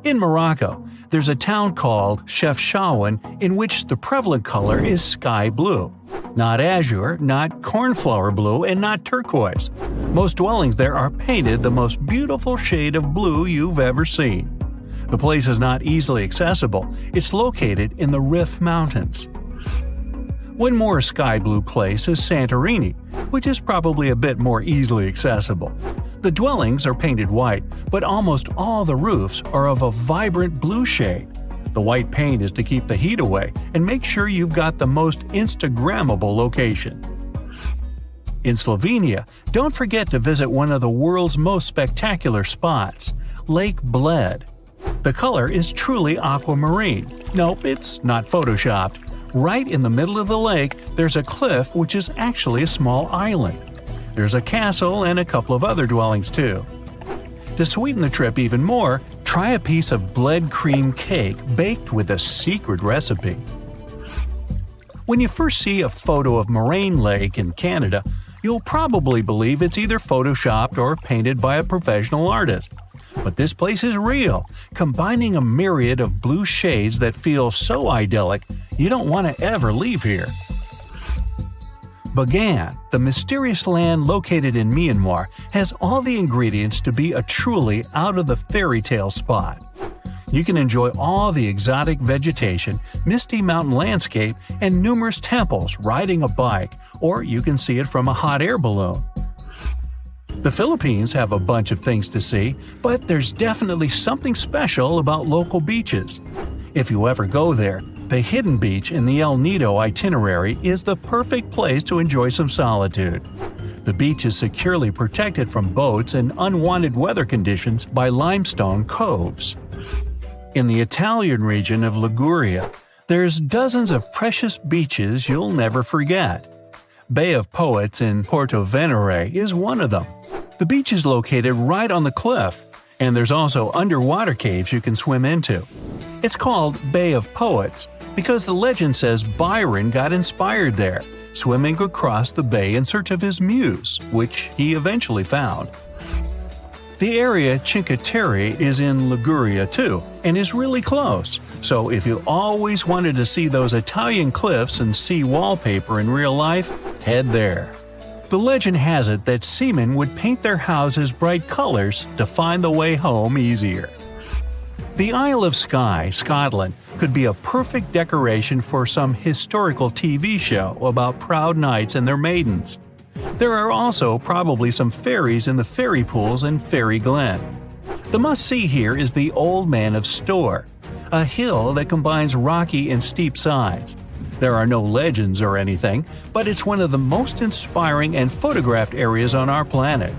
In Morocco, there's a town called Chefchaouen in which the prevalent color is sky blue. Not azure, not cornflower blue, and not turquoise. Most dwellings there are painted the most beautiful shade of blue you've ever seen. The place is not easily accessible. It's located in the Rif Mountains. One more sky blue place is Santorini, which is probably a bit more easily accessible. The dwellings are painted white, but almost all the roofs are of a vibrant blue shade. The white paint is to keep the heat away and make sure you've got the most Instagrammable location. In Slovenia, don't forget to visit one of the world's most spectacular spots, Lake Bled. The color is truly aquamarine. Nope, it's not photoshopped. Right in the middle of the lake, there's a cliff which is actually a small island. There's a castle and a couple of other dwellings too. To sweeten the trip even more, try a piece of bled cream cake baked with a secret recipe. When you first see a photo of Moraine Lake in Canada, you'll probably believe it's either photoshopped or painted by a professional artist. But this place is real, combining a myriad of blue shades that feel so idyllic you don't want to ever leave here. Bagan, the mysterious land located in Myanmar, has all the ingredients to be a truly out-of-the-fairy-tale spot. You can enjoy all the exotic vegetation, misty mountain landscape, and numerous temples riding a bike, or you can see it from a hot air balloon. The Philippines have a bunch of things to see, but there's definitely something special about local beaches. If you ever go there, the hidden beach in the El Nido itinerary is the perfect place to enjoy some solitude. The beach is securely protected from boats and unwanted weather conditions by limestone coves. In the Italian region of Liguria, there's dozens of precious beaches you'll never forget. Bay of Poets in Porto Venere is one of them. The beach is located right on the cliff, and there's also underwater caves you can swim into. It's called Bay of Poets because the legend says Byron got inspired there, swimming across the bay in search of his muse, which he eventually found. The area Cinque Terre is in Liguria too, and is really close, so if you always wanted to see those Italian cliffs and sea wallpaper in real life, head there. The legend has it that seamen would paint their houses bright colors to find the way home easier. The Isle of Skye, Scotland, could be a perfect decoration for some historical TV show about proud knights and their maidens. There are also probably some fairies in the fairy pools in Fairy Glen. The must-see here is the Old Man of Storr, a hill that combines rocky and steep sides. There are no legends or anything, but it's one of the most inspiring and photographed areas on our planet.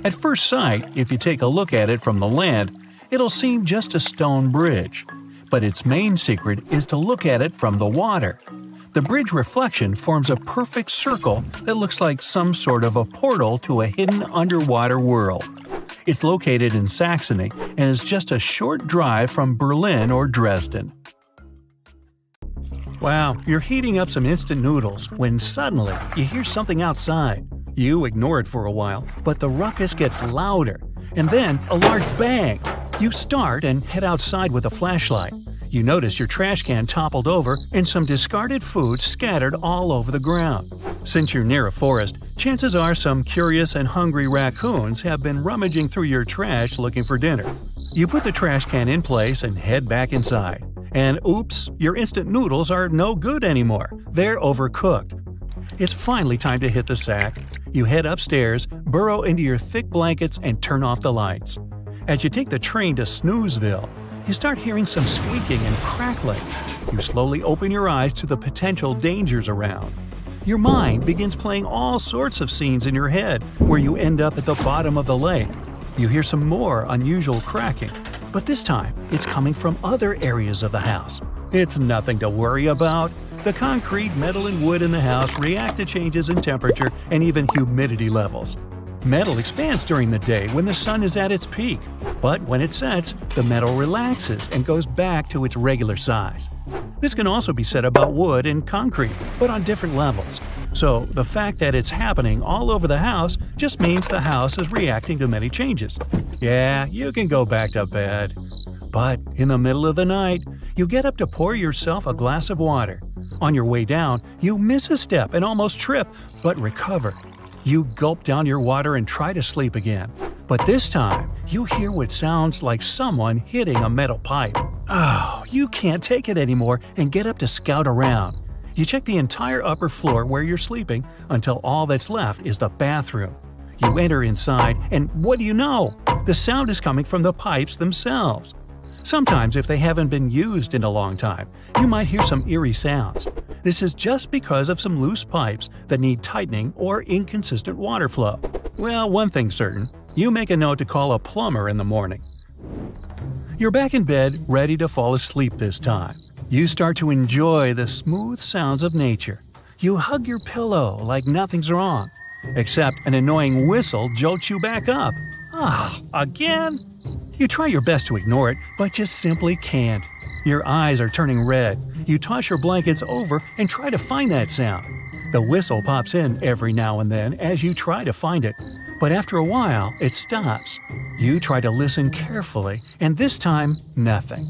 At first sight, if you take a look at it from the land, it'll seem just a stone bridge. But its main secret is to look at it from the water. The bridge reflection forms a perfect circle that looks like some sort of a portal to a hidden underwater world. It's located in Saxony and is just a short drive from Berlin or Dresden. Wow, you're heating up some instant noodles when suddenly you hear something outside. You ignore it for a while, but the ruckus gets louder, and then a large bang. You start and head outside with a flashlight. You notice your trash can toppled over and some discarded food scattered all over the ground. Since you're near a forest, chances are some curious and hungry raccoons have been rummaging through your trash looking for dinner. You put the trash can in place and head back inside. And oops, your instant noodles are no good anymore. They're overcooked. It's finally time to hit the sack. You head upstairs, burrow into your thick blankets, and turn off the lights. As you take the train to Snoozeville, you start hearing some squeaking and crackling. You slowly open your eyes to the potential dangers around. Your mind begins playing all sorts of scenes in your head where you end up at the bottom of the lake. You hear some more unusual cracking, but this time it's coming from other areas of the house. It's nothing to worry about. The concrete, metal, and wood in the house react to changes in temperature and even humidity levels. Metal expands during the day when the sun is at its peak, but when it sets, the metal relaxes and goes back to its regular size. This can also be said about wood and concrete, but on different levels. So the fact that it's happening all over the house just means the house is reacting to many changes. Yeah, you can go back to bed. But in the middle of the night, you get up to pour yourself a glass of water. On your way down, you miss a step and almost trip, but recover. You gulp down your water and try to sleep again. But this time, you hear what sounds like someone hitting a metal pipe. Oh, you can't take it anymore and get up to scout around. You check the entire upper floor where you're sleeping until all that's left is the bathroom. You enter inside, and what do you know? The sound is coming from the pipes themselves. Sometimes, if they haven't been used in a long time, you might hear some eerie sounds. This is just because of some loose pipes that need tightening or inconsistent water flow. Well, one thing's certain, you make a note to call a plumber in the morning. You're back in bed, ready to fall asleep this time. You start to enjoy the smooth sounds of nature. You hug your pillow like nothing's wrong, except an annoying whistle jolts you back up. Again? You try your best to ignore it, but just simply can't. Your eyes are turning red. You toss your blankets over and try to find that sound. The whistle pops in every now and then as you try to find it, but after a while, it stops. You try to listen carefully, and this time, nothing.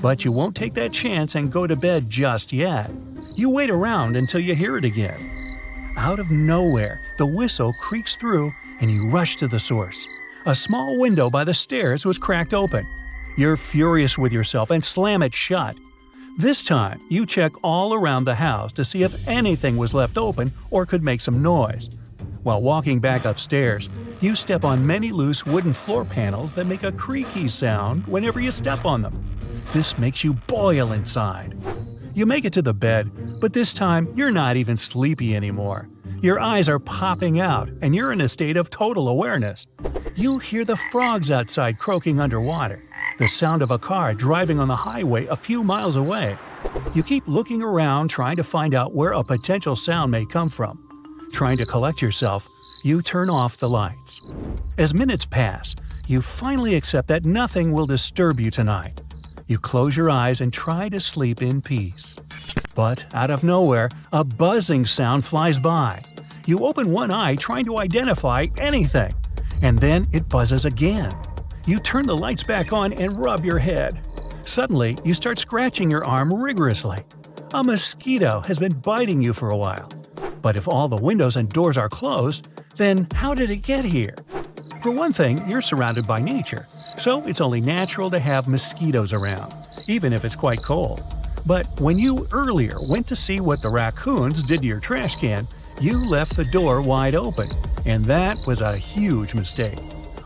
But you won't take that chance and go to bed just yet. You wait around until you hear it again. Out of nowhere, the whistle creaks through, and you rush to the source. A small window by the stairs was cracked open. You're furious with yourself and slam it shut. This time, you check all around the house to see if anything was left open or could make some noise. While walking back upstairs, you step on many loose wooden floor panels that make a creaky sound whenever you step on them. This makes you boil inside. You make it to the bed, but this time you're not even sleepy anymore. Your eyes are popping out, and you're in a state of total awareness. You hear the frogs outside croaking underwater, the sound of a car driving on the highway a few miles away. You keep looking around trying to find out where a potential sound may come from. Trying to collect yourself, you turn off the lights. As minutes pass, you finally accept that nothing will disturb you tonight. You close your eyes and try to sleep in peace. But out of nowhere, a buzzing sound flies by. You open one eye trying to identify anything, and then it buzzes again. You turn the lights back on and rub your head. Suddenly, you start scratching your arm rigorously. A mosquito has been biting you for a while. But if all the windows and doors are closed, then how did it get here? For one thing, you're surrounded by nature, so it's only natural to have mosquitoes around, even if it's quite cold. But when you earlier went to see what the raccoons did to your trash can, you left the door wide open, and that was a huge mistake.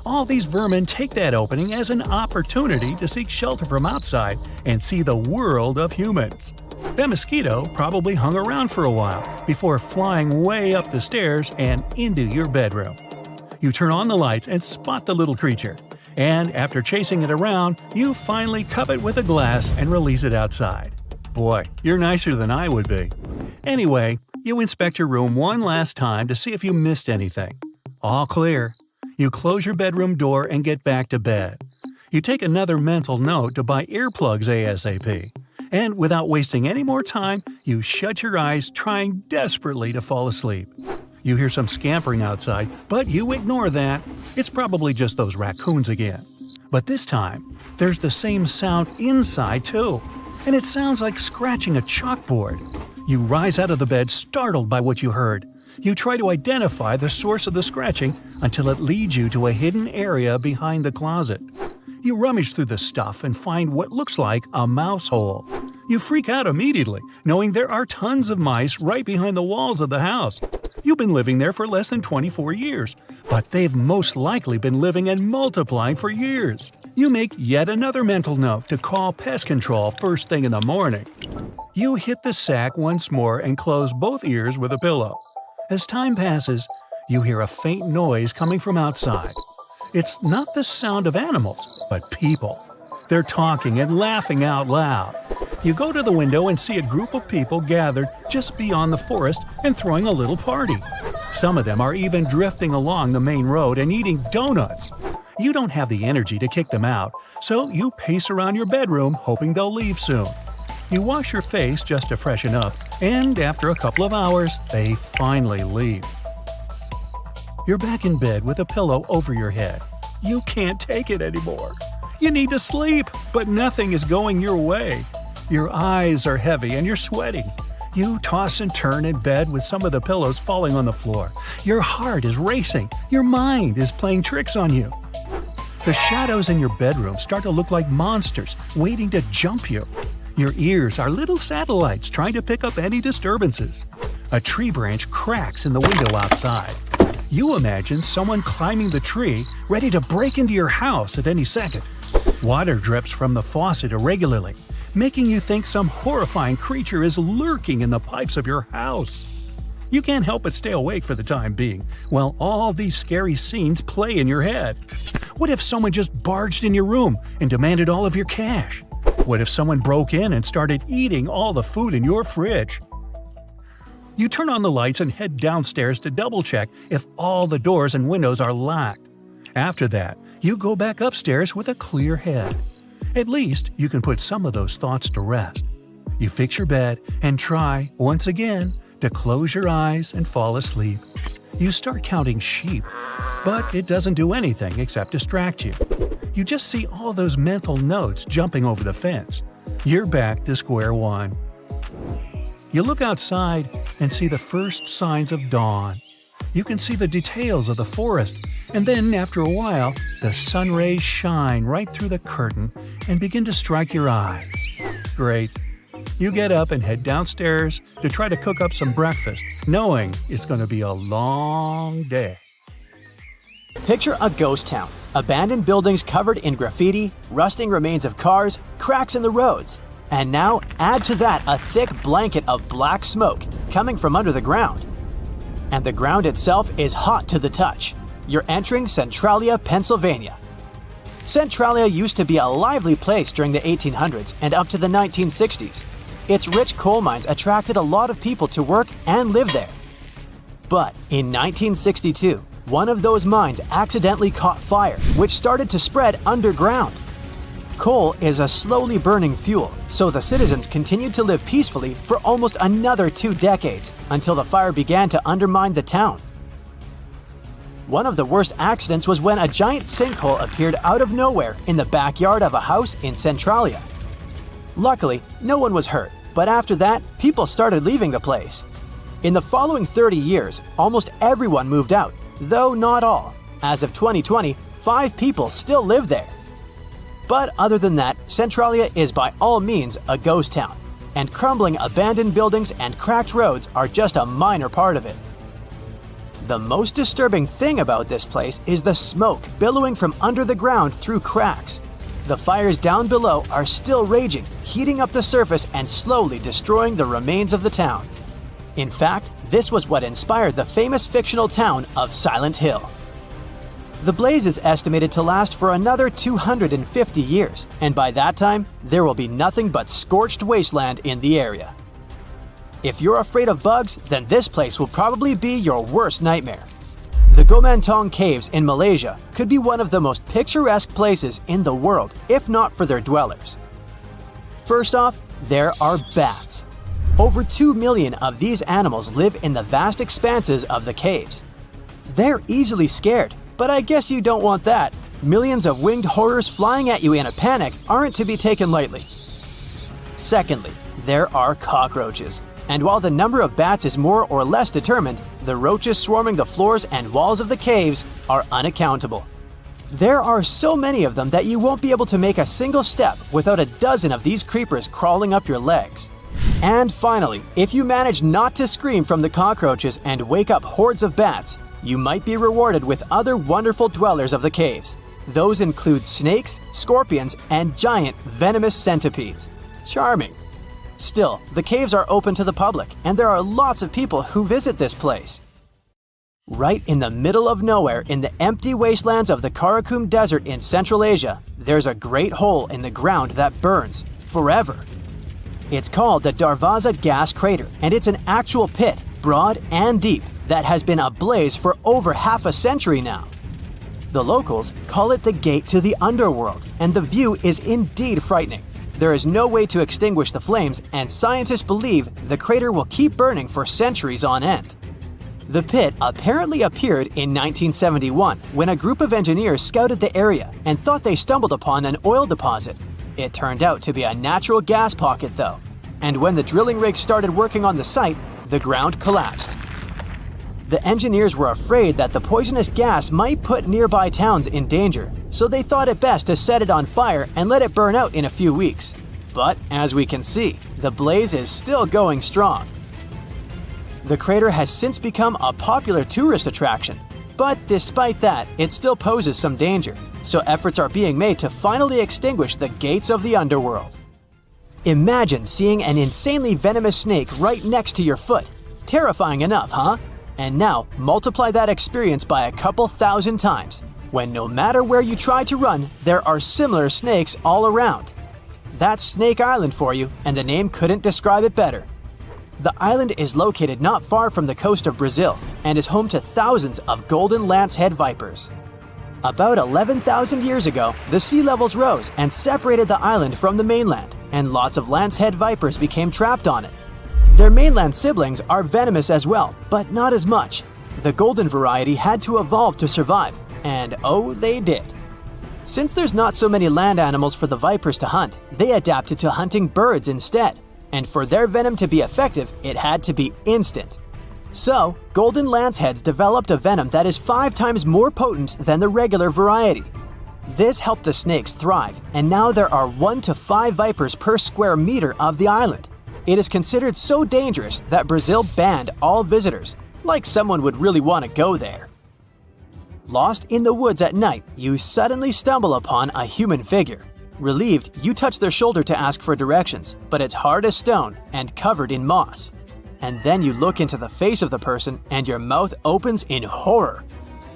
All these vermin take that opening as an opportunity to seek shelter from outside and see the world of humans. That mosquito probably hung around for a while before flying way up the stairs and into your bedroom. You turn on the lights and spot the little creature, and after chasing it around, you finally cup it with a glass and release it outside. Boy, you're nicer than I would be. Anyway, you inspect your room one last time to see if you missed anything. All clear. You close your bedroom door and get back to bed. You take another mental note to buy earplugs ASAP. And without wasting any more time, you shut your eyes, trying desperately to fall asleep. You hear some scampering outside, but you ignore that. It's probably just those raccoons again. But this time, there's the same sound inside too. And it sounds like scratching a chalkboard. You rise out of the bed, startled by what you heard. You try to identify the source of the scratching until it leads you to a hidden area behind the closet. You rummage through the stuff and find what looks like a mouse hole. You freak out immediately, knowing there are tons of mice right behind the walls of the house. You've been living there for less than 24 years, but they've most likely been living and multiplying for years. You make yet another mental note to call pest control first thing in the morning. You hit the sack once more and close both ears with a pillow. As time passes, you hear a faint noise coming from outside. It's not the sound of animals, but people. They're talking and laughing out loud. You go to the window and see a group of people gathered just beyond the forest and throwing a little party. Some of them are even drifting along the main road and eating donuts. You don't have the energy to kick them out, so you pace around your bedroom hoping they'll leave soon. You wash your face just to freshen up, and after a couple of hours, they finally leave. You're back in bed with a pillow over your head. You can't take it anymore. You need to sleep, but nothing is going your way. Your eyes are heavy and you're sweating. You toss and turn in bed with some of the pillows falling on the floor. Your heart is racing. Your mind is playing tricks on you. The shadows in your bedroom start to look like monsters waiting to jump you. Your ears are little satellites trying to pick up any disturbances. A tree branch cracks in the window outside. You imagine someone climbing the tree, ready to break into your house at any second. Water drips from the faucet irregularly, making you think some horrifying creature is lurking in the pipes of your house. You can't help but stay awake for the time being, while all these scary scenes play in your head. What if someone just barged in your room and demanded all of your cash? What if someone broke in and started eating all the food in your fridge? You turn on the lights and head downstairs to double-check if all the doors and windows are locked. After that, you go back upstairs with a clear head. At least you can put some of those thoughts to rest. You fix your bed and try, once again, to close your eyes and fall asleep. You start counting sheep, but it doesn't do anything except distract you. You just see all those mental notes jumping over the fence. You're back to square one. You look outside and see the first signs of dawn. You can see the details of the forest, and then after a while, the sun rays shine right through the curtain and begin to strike your eyes. Great. You get up and head downstairs to try to cook up some breakfast, knowing it's going to be a long day. Picture a ghost town. Abandoned buildings covered in graffiti, rusting remains of cars, cracks in the roads. And now add to that a thick blanket of black smoke coming from under the ground. And the ground itself is hot to the touch. You're entering Centralia, Pennsylvania. Centralia used to be a lively place during the 1800s and up to the 1960s. Its rich coal mines attracted a lot of people to work and live there. But in 1962, one of those mines accidentally caught fire, which started to spread underground. Coal is a slowly burning fuel, so the citizens continued to live peacefully for almost another 2 decades until the fire began to undermine the town. One of the worst accidents was when a giant sinkhole appeared out of nowhere in the backyard of a house in Centralia. Luckily, no one was hurt, but after that, people started leaving the place. In the following 30 years, almost everyone moved out, though not all. As of 2020, 5 people still live there. But other than that, Centralia is by all means a ghost town, and crumbling abandoned buildings and cracked roads are just a minor part of it. The most disturbing thing about this place is the smoke billowing from under the ground through cracks. The fires down below are still raging, heating up the surface and slowly destroying the remains of the town. In fact, this was what inspired the famous fictional town of Silent Hill. The blaze is estimated to last for another 250 years, and by that time, there will be nothing but scorched wasteland in the area. If you're afraid of bugs, then this place will probably be your worst nightmare. The Gomantong Caves in Malaysia could be one of the most picturesque places in the world, if not for their dwellers. First off, there are bats. Over 2 million of these animals live in the vast expanses of the caves. They're easily scared, but I guess you don't want that. Millions of winged horrors flying at you in a panic aren't to be taken lightly. Secondly, there are cockroaches. And while the number of bats is more or less determined, the roaches swarming the floors and walls of the caves are unaccountable. There are so many of them that you won't be able to make a single step without a dozen of these creepers crawling up your legs. And finally, if you manage not to scream from the cockroaches and wake up hordes of bats, you might be rewarded with other wonderful dwellers of the caves. Those include snakes, scorpions, and giant venomous centipedes. Charming. Still, the caves are open to the public, and there are lots of people who visit this place. Right in the middle of nowhere in the empty wastelands of the Karakum Desert in Central Asia, there's a great hole in the ground that burns forever. It's called the Darvaza Gas Crater, and it's an actual pit, broad and deep, that has been ablaze for over half a century now. The locals call it the gate to the underworld, and the view is indeed frightening. There is no way to extinguish the flames, and scientists believe the crater will keep burning for centuries on end. The pit apparently appeared in 1971 when a group of engineers scouted the area and thought they stumbled upon an oil deposit. It turned out to be a natural gas pocket though, and when the drilling rig started working on the site, the ground collapsed. The engineers were afraid that the poisonous gas might put nearby towns in danger, so they thought it best to set it on fire and let it burn out in a few weeks. But as we can see, the blaze is still going strong. The crater has since become a popular tourist attraction, but despite that, it still poses some danger, so efforts are being made to finally extinguish the gates of the underworld. Imagine seeing an insanely venomous snake right next to your foot. Terrifying enough, huh? And now, multiply that experience by a couple thousand times, when no matter where you try to run, there are similar snakes all around. That's Snake Island for you, and the name couldn't describe it better. The island is located not far from the coast of Brazil, and is home to thousands of golden lancehead vipers. About 11,000 years ago, the sea levels rose and separated the island from the mainland, and lots of lancehead vipers became trapped on it. Their mainland siblings are venomous as well, but not as much. The golden variety had to evolve to survive, and oh, they did. Since there's not so many land animals for the vipers to hunt, they adapted to hunting birds instead, and for their venom to be effective, it had to be instant. So, golden lanceheads developed a venom that is 5 times more potent than the regular variety. This helped the snakes thrive, and now there are 1 to 5 vipers per square meter of the island. It is considered so dangerous that Brazil banned all visitors, like someone would really want to go there. Lost in the woods at night, you suddenly stumble upon a human figure. Relieved, you touch their shoulder to ask for directions, but it's hard as stone and covered in moss. And then you look into the face of the person and your mouth opens in horror.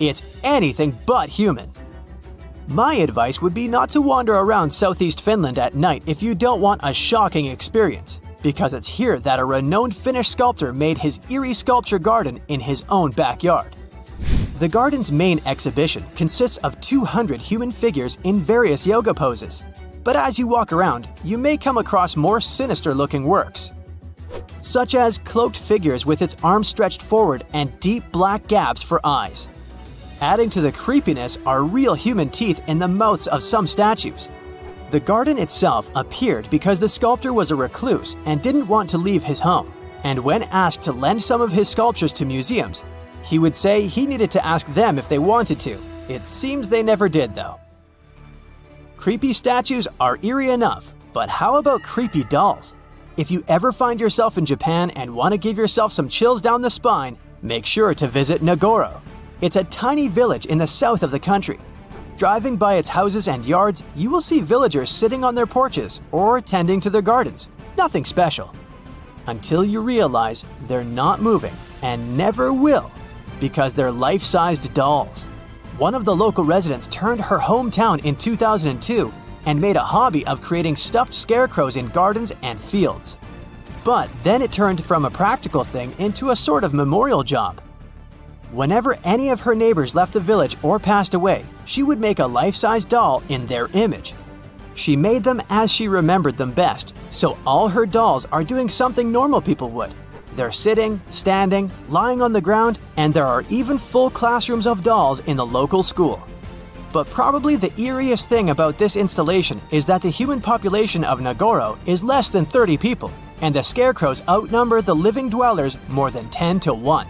It's anything but human. My advice would be not to wander around southeast Finland at night if you don't want a shocking experience, because it's here that a renowned Finnish sculptor made his eerie sculpture garden in his own backyard. The garden's main exhibition consists of 200 human figures in various yoga poses, but as you walk around, you may come across more sinister-looking works, such as cloaked figures with its arms stretched forward and deep black gaps for eyes. Adding to the creepiness are real human teeth in the mouths of some statues. The garden itself appeared because the sculptor was a recluse and didn't want to leave his home, and when asked to lend some of his sculptures to museums, he would say he needed to ask them if they wanted to. It seems they never did, though. Creepy statues are eerie enough, but how about creepy dolls? If you ever find yourself in Japan and want to give yourself some chills down the spine, make sure to visit Nagoro. It's a tiny village in the south of the country. Driving by its houses and yards, you will see villagers sitting on their porches or tending to their gardens. Nothing special. Until you realize they're not moving and never will, because they're life-sized dolls. One of the local residents turned her hometown in 2002 and made a hobby of creating stuffed scarecrows in gardens and fields. But then it turned from a practical thing into a sort of memorial job. Whenever any of her neighbors left the village or passed away, she would make a life-size doll in their image. She made them as she remembered them best, so all her dolls are doing something normal people would. They're sitting, standing, lying on the ground, and there are even full classrooms of dolls in the local school. But probably the eeriest thing about this installation is that the human population of Nagoro is less than 30 people, and the scarecrows outnumber the living dwellers more than 10 to 1.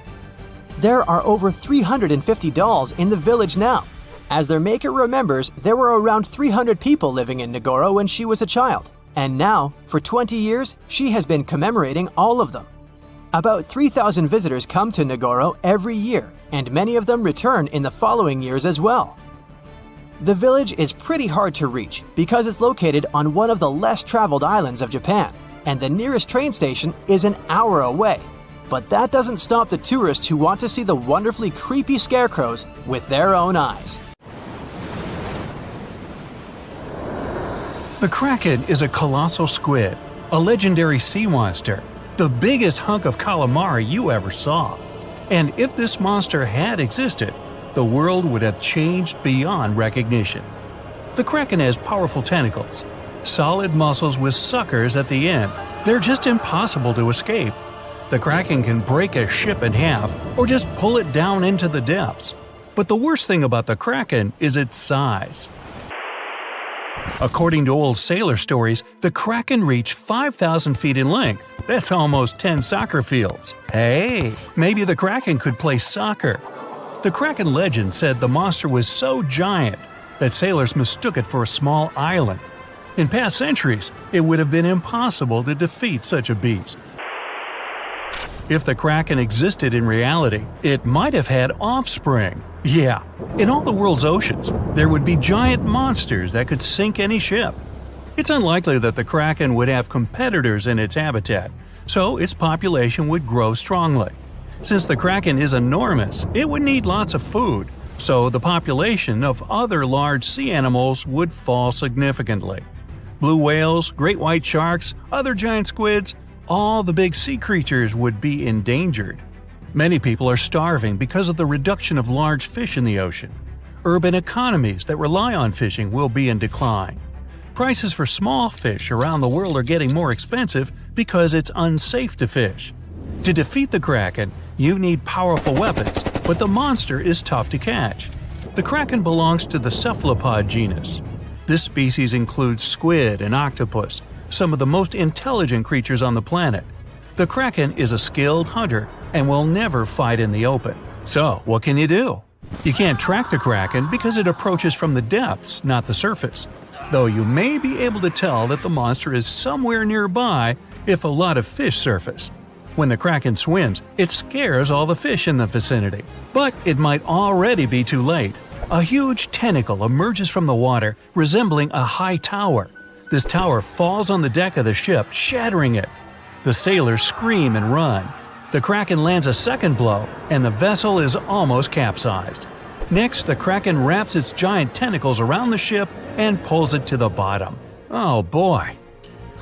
There are over 350 dolls in the village now. As their maker remembers, there were around 300 people living in Nagoro when she was a child, and now, for 20 years, she has been commemorating all of them. About 3,000 visitors come to Nagoro every year, and many of them return in the following years as well. The village is pretty hard to reach because it's located on one of the less traveled islands of Japan, and the nearest train station is an hour away. But that doesn't stop the tourists who want to see the wonderfully creepy scarecrows with their own eyes. The Kraken is a colossal squid, a legendary sea monster, the biggest hunk of calamari you ever saw. And if this monster had existed, the world would have changed beyond recognition. The Kraken has powerful tentacles, solid muscles with suckers at the end. They're just impossible to escape. The Kraken can break a ship in half or just pull it down into the depths. But the worst thing about the Kraken is its size. According to old sailor stories, the Kraken reached 5,000 feet in length. That's almost 10 soccer fields. Hey, maybe the Kraken could play soccer. The Kraken legend said the monster was so giant that sailors mistook it for a small island. In past centuries, it would have been impossible to defeat such a beast. If the Kraken existed in reality, it might have had offspring. Yeah, in all the world's oceans, there would be giant monsters that could sink any ship. It's unlikely that the Kraken would have competitors in its habitat, so its population would grow strongly. Since the Kraken is enormous, it would need lots of food, so the population of other large sea animals would fall significantly. Blue whales, great white sharks, other giant squids, all the big sea creatures would be endangered. Many people are starving because of the reduction of large fish in the ocean. Urban economies that rely on fishing will be in decline. Prices for small fish around the world are getting more expensive because it's unsafe to fish. To defeat the Kraken, you need powerful weapons, but the monster is tough to catch. The Kraken belongs to the cephalopod genus. This species includes squid and octopus, some of the most intelligent creatures on the planet. The Kraken is a skilled hunter and will never fight in the open. So, what can you do? You can't track the Kraken because it approaches from the depths, not the surface. Though you may be able to tell that the monster is somewhere nearby if a lot of fish surface. When the Kraken swims, it scares all the fish in the vicinity. But it might already be too late. A huge tentacle emerges from the water, resembling a high tower. This tower falls on the deck of the ship, shattering it. The sailors scream and run. The Kraken lands a second blow, and the vessel is almost capsized. Next, the Kraken wraps its giant tentacles around the ship and pulls it to the bottom. Oh boy!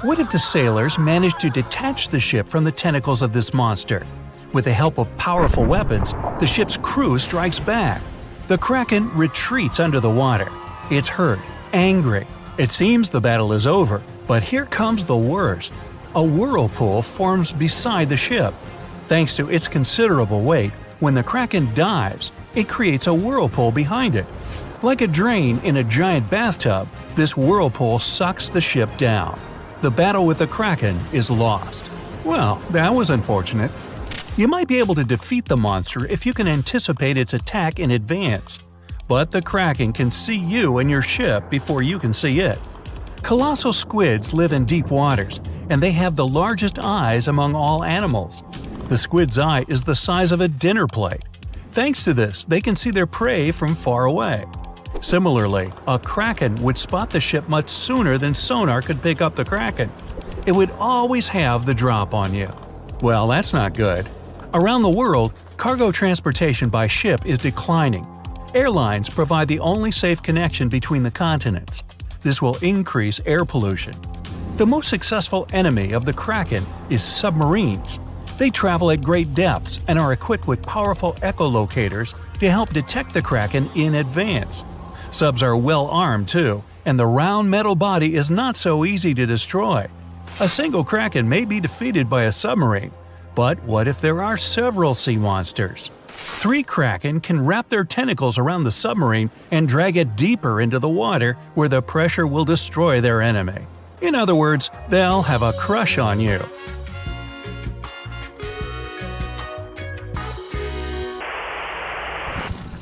What if the sailors managed to detach the ship from the tentacles of this monster? With the help of powerful weapons, the ship's crew strikes back. The Kraken retreats under the water. It's hurt, angry. It seems the battle is over, but here comes the worst. A whirlpool forms beside the ship. Thanks to its considerable weight, when the Kraken dives, it creates a whirlpool behind it. Like a drain in a giant bathtub, this whirlpool sucks the ship down. The battle with the Kraken is lost. Well, that was unfortunate. You might be able to defeat the monster if you can anticipate its attack in advance. But the Kraken can see you and your ship before you can see it. Colossal squids live in deep waters, and they have the largest eyes among all animals. The squid's eye is the size of a dinner plate. Thanks to this, they can see their prey from far away. Similarly, a Kraken would spot the ship much sooner than sonar could pick up the Kraken. It would always have the drop on you. Well, that's not good. Around the world, cargo transportation by ship is declining. Airlines provide the only safe connection between the continents. This will increase air pollution. The most successful enemy of the Kraken is submarines. They travel at great depths and are equipped with powerful echolocators to help detect the Kraken in advance. Subs are well armed too, and the round metal body is not so easy to destroy. A single Kraken may be defeated by a submarine, but what if there are several sea monsters? 3 Kraken can wrap their tentacles around the submarine and drag it deeper into the water where the pressure will destroy their enemy. In other words, they'll have a crush on you.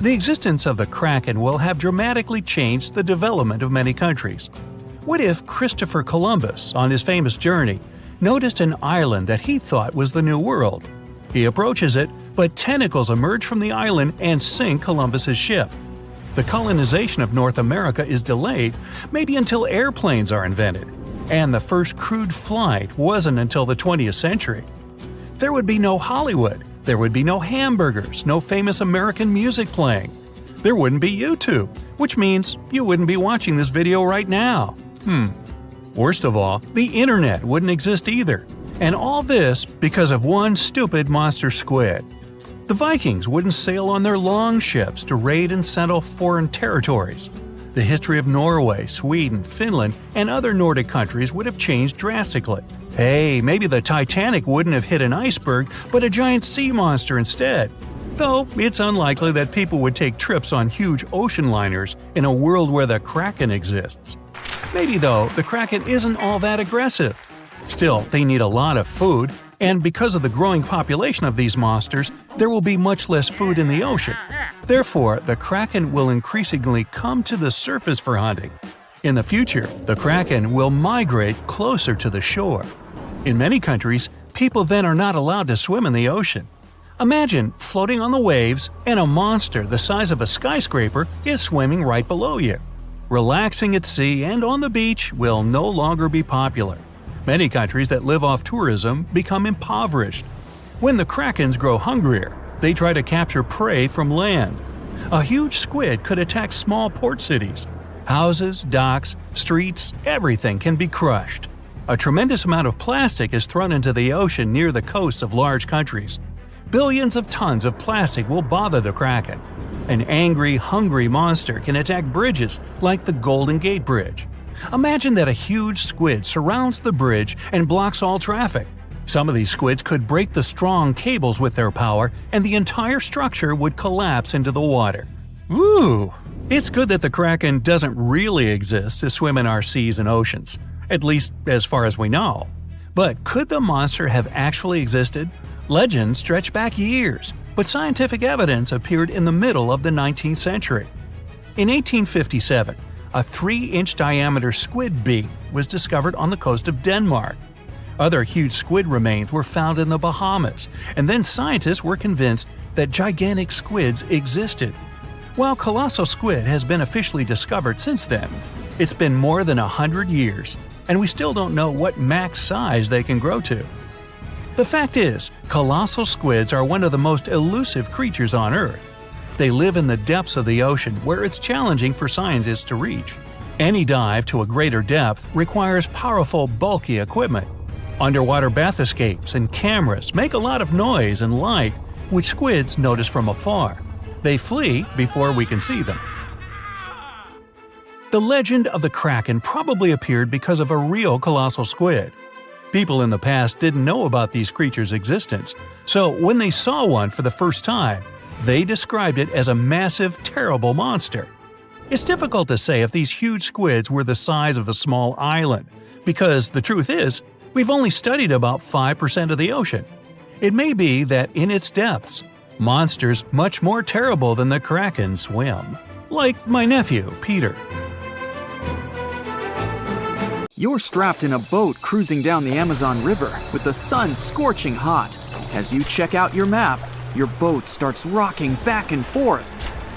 The existence of the Kraken will have dramatically changed the development of many countries. What if Christopher Columbus, on his famous journey, noticed an island that he thought was the New World? He approaches it, but tentacles emerge from the island and sink Columbus's ship. The colonization of North America is delayed, maybe until airplanes are invented, and the first crewed flight wasn't until the 20th century. There would be no Hollywood, there would be no hamburgers, no famous American music playing. There wouldn't be YouTube, which means you wouldn't be watching this video right now. Worst of all, the internet wouldn't exist either. And all this because of one stupid monster squid. The Vikings wouldn't sail on their long ships to raid and settle foreign territories. The history of Norway, Sweden, Finland, and other Nordic countries would have changed drastically. Hey, maybe the Titanic wouldn't have hit an iceberg, but a giant sea monster instead. Though it's unlikely that people would take trips on huge ocean liners in a world where the Kraken exists. Maybe, though, the Kraken isn't all that aggressive. Still, they need a lot of food, and because of the growing population of these monsters, there will be much less food in the ocean. Therefore, the Kraken will increasingly come to the surface for hunting. In the future, the Kraken will migrate closer to the shore. In many countries, people then are not allowed to swim in the ocean. Imagine floating on the waves and a monster the size of a skyscraper is swimming right below you. Relaxing at sea and on the beach will no longer be popular. Many countries that live off tourism become impoverished. When the Krakens grow hungrier, they try to capture prey from land. A huge squid could attack small port cities. Houses, docks, streets, everything can be crushed. A tremendous amount of plastic is thrown into the ocean near the coasts of large countries. Billions of tons of plastic will bother the Kraken. An angry, hungry monster can attack bridges like the Golden Gate Bridge. Imagine that a huge squid surrounds the bridge and blocks all traffic. Some of these squids could break the strong cables with their power, and the entire structure would collapse into the water. Ooh! It's good that the Kraken doesn't really exist to swim in our seas and oceans, at least as far as we know. But could the monster have actually existed? Legends stretch back years, but scientific evidence appeared in the middle of the 19th century. In 1857, a 3-inch diameter squid beak was discovered on the coast of Denmark. Other huge squid remains were found in the Bahamas, and then scientists were convinced that gigantic squids existed. While colossal squid has been officially discovered since then, it's been more than 100 years, and we still don't know what max size they can grow to. The fact is, colossal squids are one of the most elusive creatures on Earth. They live in the depths of the ocean where it's challenging for scientists to reach. Any dive to a greater depth requires powerful, bulky equipment. Underwater bath escapes and cameras make a lot of noise and light, which squids notice from afar. They flee before we can see them. The legend of the Kraken probably appeared because of a real colossal squid. People in the past didn't know about these creatures' existence, so when they saw one for the first time, they described it as a massive, terrible monster. It's difficult to say if these huge squids were the size of a small island, because the truth is, we've only studied about 5% of the ocean. It may be that in its depths, monsters much more terrible than the Kraken swim. Like my nephew, Peter. You're strapped in a boat cruising down the Amazon River with the sun scorching hot. As you check out your map, your boat starts rocking back and forth.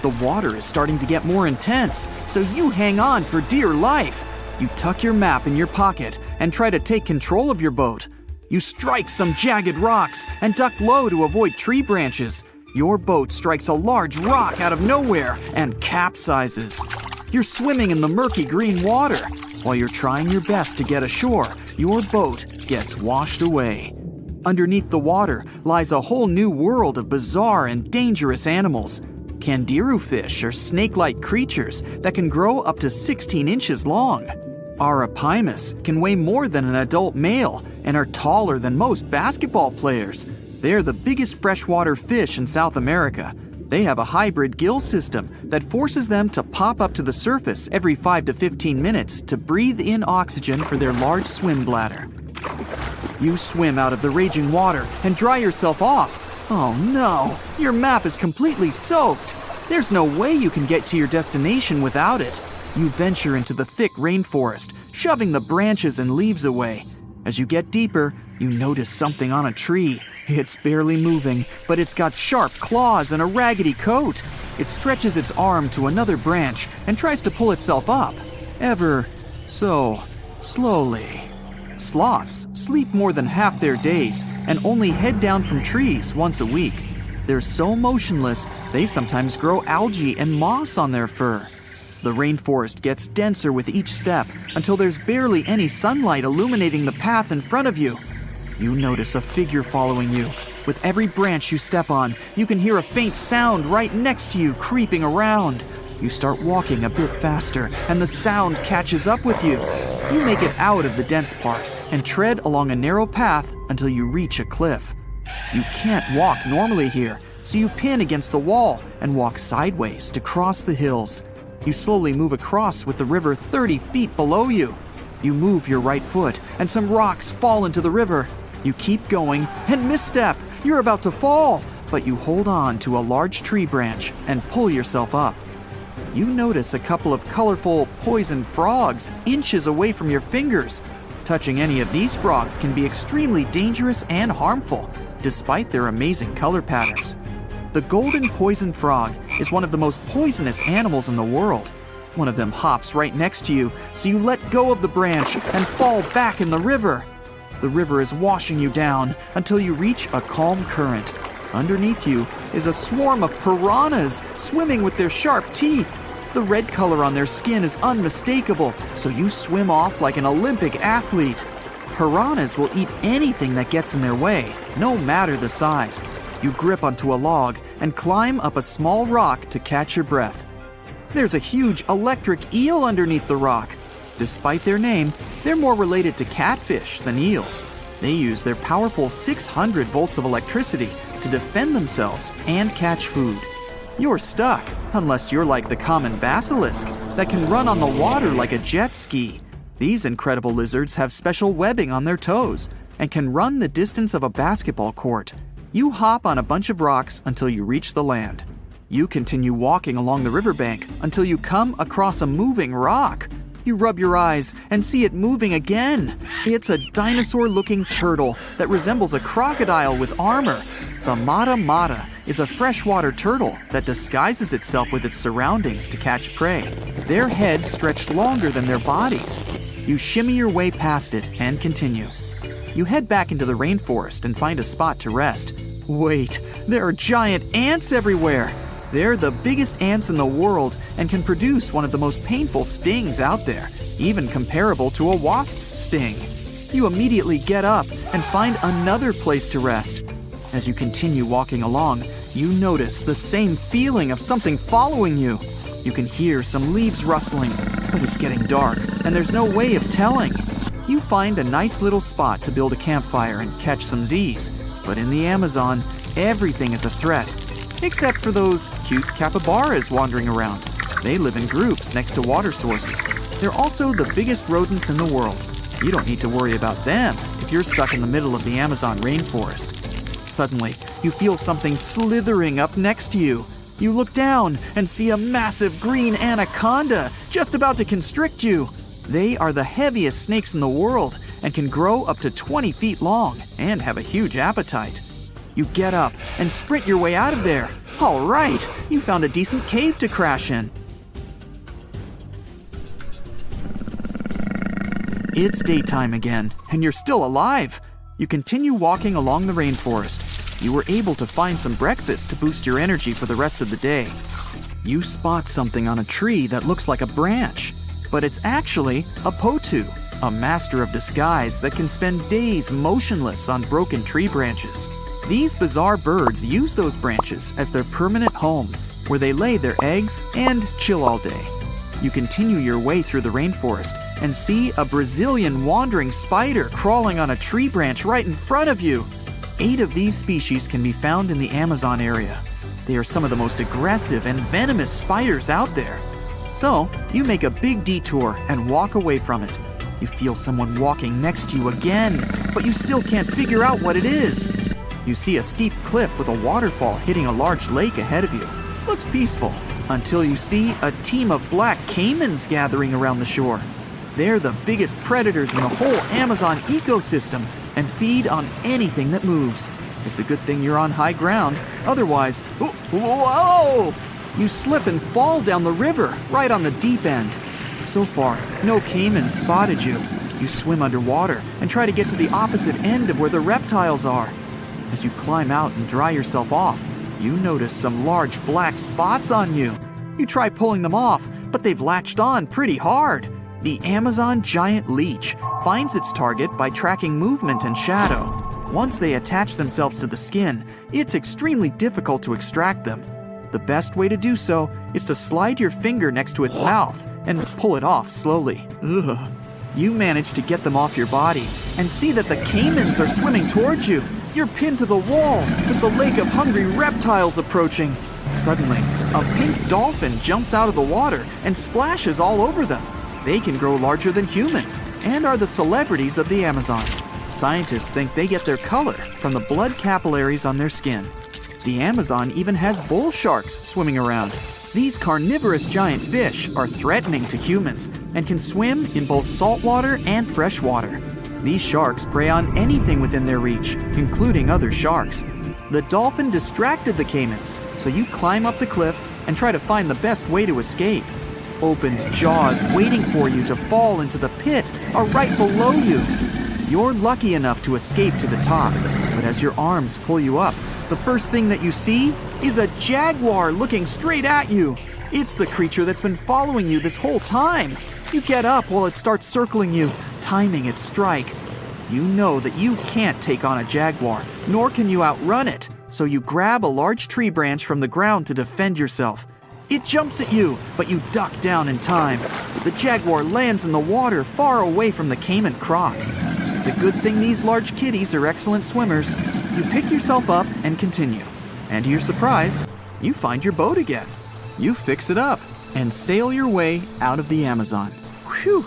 The water is starting to get more intense, so you hang on for dear life. You tuck your map in your pocket and try to take control of your boat. You strike some jagged rocks and duck low to avoid tree branches. Your boat strikes a large rock out of nowhere and capsizes. You're swimming in the murky green water. While you're trying your best to get ashore, your boat gets washed away. Underneath the water lies a whole new world of bizarre and dangerous animals. Kangaroo fish are snake-like creatures that can grow up to 16 inches long. Arapimus can weigh more than an adult male and are taller than most basketball players. They're the biggest freshwater fish in South America. They have a hybrid gill system that forces them to pop up to the surface every 5 to 15 minutes to breathe in oxygen for their large swim bladder. You swim out of the raging water and dry yourself off. Oh no, your map is completely soaked. There's no way you can get to your destination without it. You venture into the thick rainforest, shoving the branches and leaves away. As you get deeper, you notice something on a tree. It's barely moving, but it's got sharp claws and a raggedy coat. It stretches its arm to another branch and tries to pull itself up, ever so slowly. Sloths sleep more than half their days and only head down from trees once a week. They're so motionless, they sometimes grow algae and moss on their fur. The rainforest gets denser with each step until there's barely any sunlight illuminating the path in front of you. You notice a figure following you. With every branch you step on, you can hear a faint sound right next to you creeping around. You start walking a bit faster, and the sound catches up with you. You make it out of the dense part and tread along a narrow path until you reach a cliff. You can't walk normally here, so you pin against the wall and walk sideways to cross the hills. You slowly move across with the river 30 feet below you. You move your right foot, and some rocks fall into the river. You keep going and misstep. You're about to fall, but you hold on to a large tree branch and pull yourself up. You notice a couple of colorful poison frogs inches away from your fingers. Touching any of these frogs can be extremely dangerous and harmful, despite their amazing color patterns. The golden poison frog is one of the most poisonous animals in the world. One of them hops right next to you, so you let go of the branch and fall back in the river. The river is washing you down until you reach a calm current. Underneath you is a swarm of piranhas swimming with their sharp teeth. The red color on their skin is unmistakable, so you swim off like an Olympic athlete. Piranhas will eat anything that gets in their way, no matter the size. You grip onto a log and climb up a small rock to catch your breath. There's a huge electric eel underneath the rock. Despite their name, they're more related to catfish than eels. They use their powerful 600 volts of electricity to defend themselves and catch food. You're stuck, unless you're like the common basilisk that can run on the water like a jet ski. These incredible lizards have special webbing on their toes and can run the distance of a basketball court. You hop on a bunch of rocks until you reach the land. You continue walking along the riverbank until you come across a moving rock. You rub your eyes and see it moving again. It's a dinosaur-looking turtle that resembles a crocodile with armor. The Mata Mata is a freshwater turtle that disguises itself with its surroundings to catch prey. Their heads stretch longer than their bodies. You shimmy your way past it and continue. You head back into the rainforest and find a spot to rest. Wait, there are giant ants everywhere. They're the biggest ants in the world and can produce one of the most painful stings out there, even comparable to a wasp's sting. You immediately get up and find another place to rest. As you continue walking along, you notice the same feeling of something following you. You can hear some leaves rustling, but it's getting dark and there's no way of telling. You find a nice little spot to build a campfire and catch some Z's, but in the Amazon, everything is a threat. Except for those cute capybaras wandering around. They live in groups next to water sources. They're also the biggest rodents in the world. You don't need to worry about them if you're stuck in the middle of the Amazon rainforest. Suddenly, you feel something slithering up next to you. You look down and see a massive green anaconda just about to constrict you. They are the heaviest snakes in the world and can grow up to 20 feet long and have a huge appetite. You get up and sprint your way out of there. All right, you found a decent cave to crash in. It's daytime again, and you're still alive. You continue walking along the rainforest. You were able to find some breakfast to boost your energy for the rest of the day. You spot something on a tree that looks like a branch, but it's actually a potu, a master of disguise that can spend days motionless on broken tree branches. These bizarre birds use those branches as their permanent home, where they lay their eggs and chill all day. You continue your way through the rainforest and see a Brazilian wandering spider crawling on a tree branch right in front of you. 8 of these species can be found in the Amazon area. They are some of the most aggressive and venomous spiders out there. So, you make a big detour and walk away from it. You feel someone walking next to you again, but you still can't figure out what it is. You see a steep cliff with a waterfall hitting a large lake ahead of you. Looks peaceful, until you see a team of black caimans gathering around the shore. They're the biggest predators in the whole Amazon ecosystem and feed on anything that moves. It's a good thing you're on high ground, otherwise, whoa! You slip and fall down the river, right on the deep end. So far, no caimans spotted you. You swim underwater and try to get to the opposite end of where the reptiles are. As you climb out and dry yourself off, you notice some large black spots on you. You try pulling them off, but they've latched on pretty hard. The Amazon giant leech finds its target by tracking movement and shadow. Once they attach themselves to the skin, it's extremely difficult to extract them. The best way to do so is to slide your finger next to its mouth and pull it off slowly. Ugh. You manage to get them off your body and see that the caimans are swimming towards you. You're pinned to the wall with the lake of hungry reptiles approaching. Suddenly, a pink dolphin jumps out of the water and splashes all over them. They can grow larger than humans and are the celebrities of the Amazon. Scientists think they get their color from the blood capillaries on their skin. The Amazon even has bull sharks swimming around. These carnivorous giant fish are threatening to humans and can swim in both saltwater and freshwater. These sharks prey on anything within their reach, including other sharks. The dolphin distracted the caimans, so you climb up the cliff and try to find the best way to escape. Opened jaws waiting for you to fall into the pit are right below you. You're lucky enough to escape to the top, but as your arms pull you up, the first thing that you see is a jaguar looking straight at you. It's the creature that's been following you this whole time. You get up while it starts circling you, timing its strike. You know that you can't take on a jaguar, nor can you outrun it, so you grab a large tree branch from the ground to defend yourself. It jumps at you, but you duck down in time. The jaguar lands in the water far away from the caiman crocs. It's a good thing these large kitties are excellent swimmers. You pick yourself up and continue. And to your surprise, you find your boat again. You fix it up and sail your way out of the Amazon. Whew!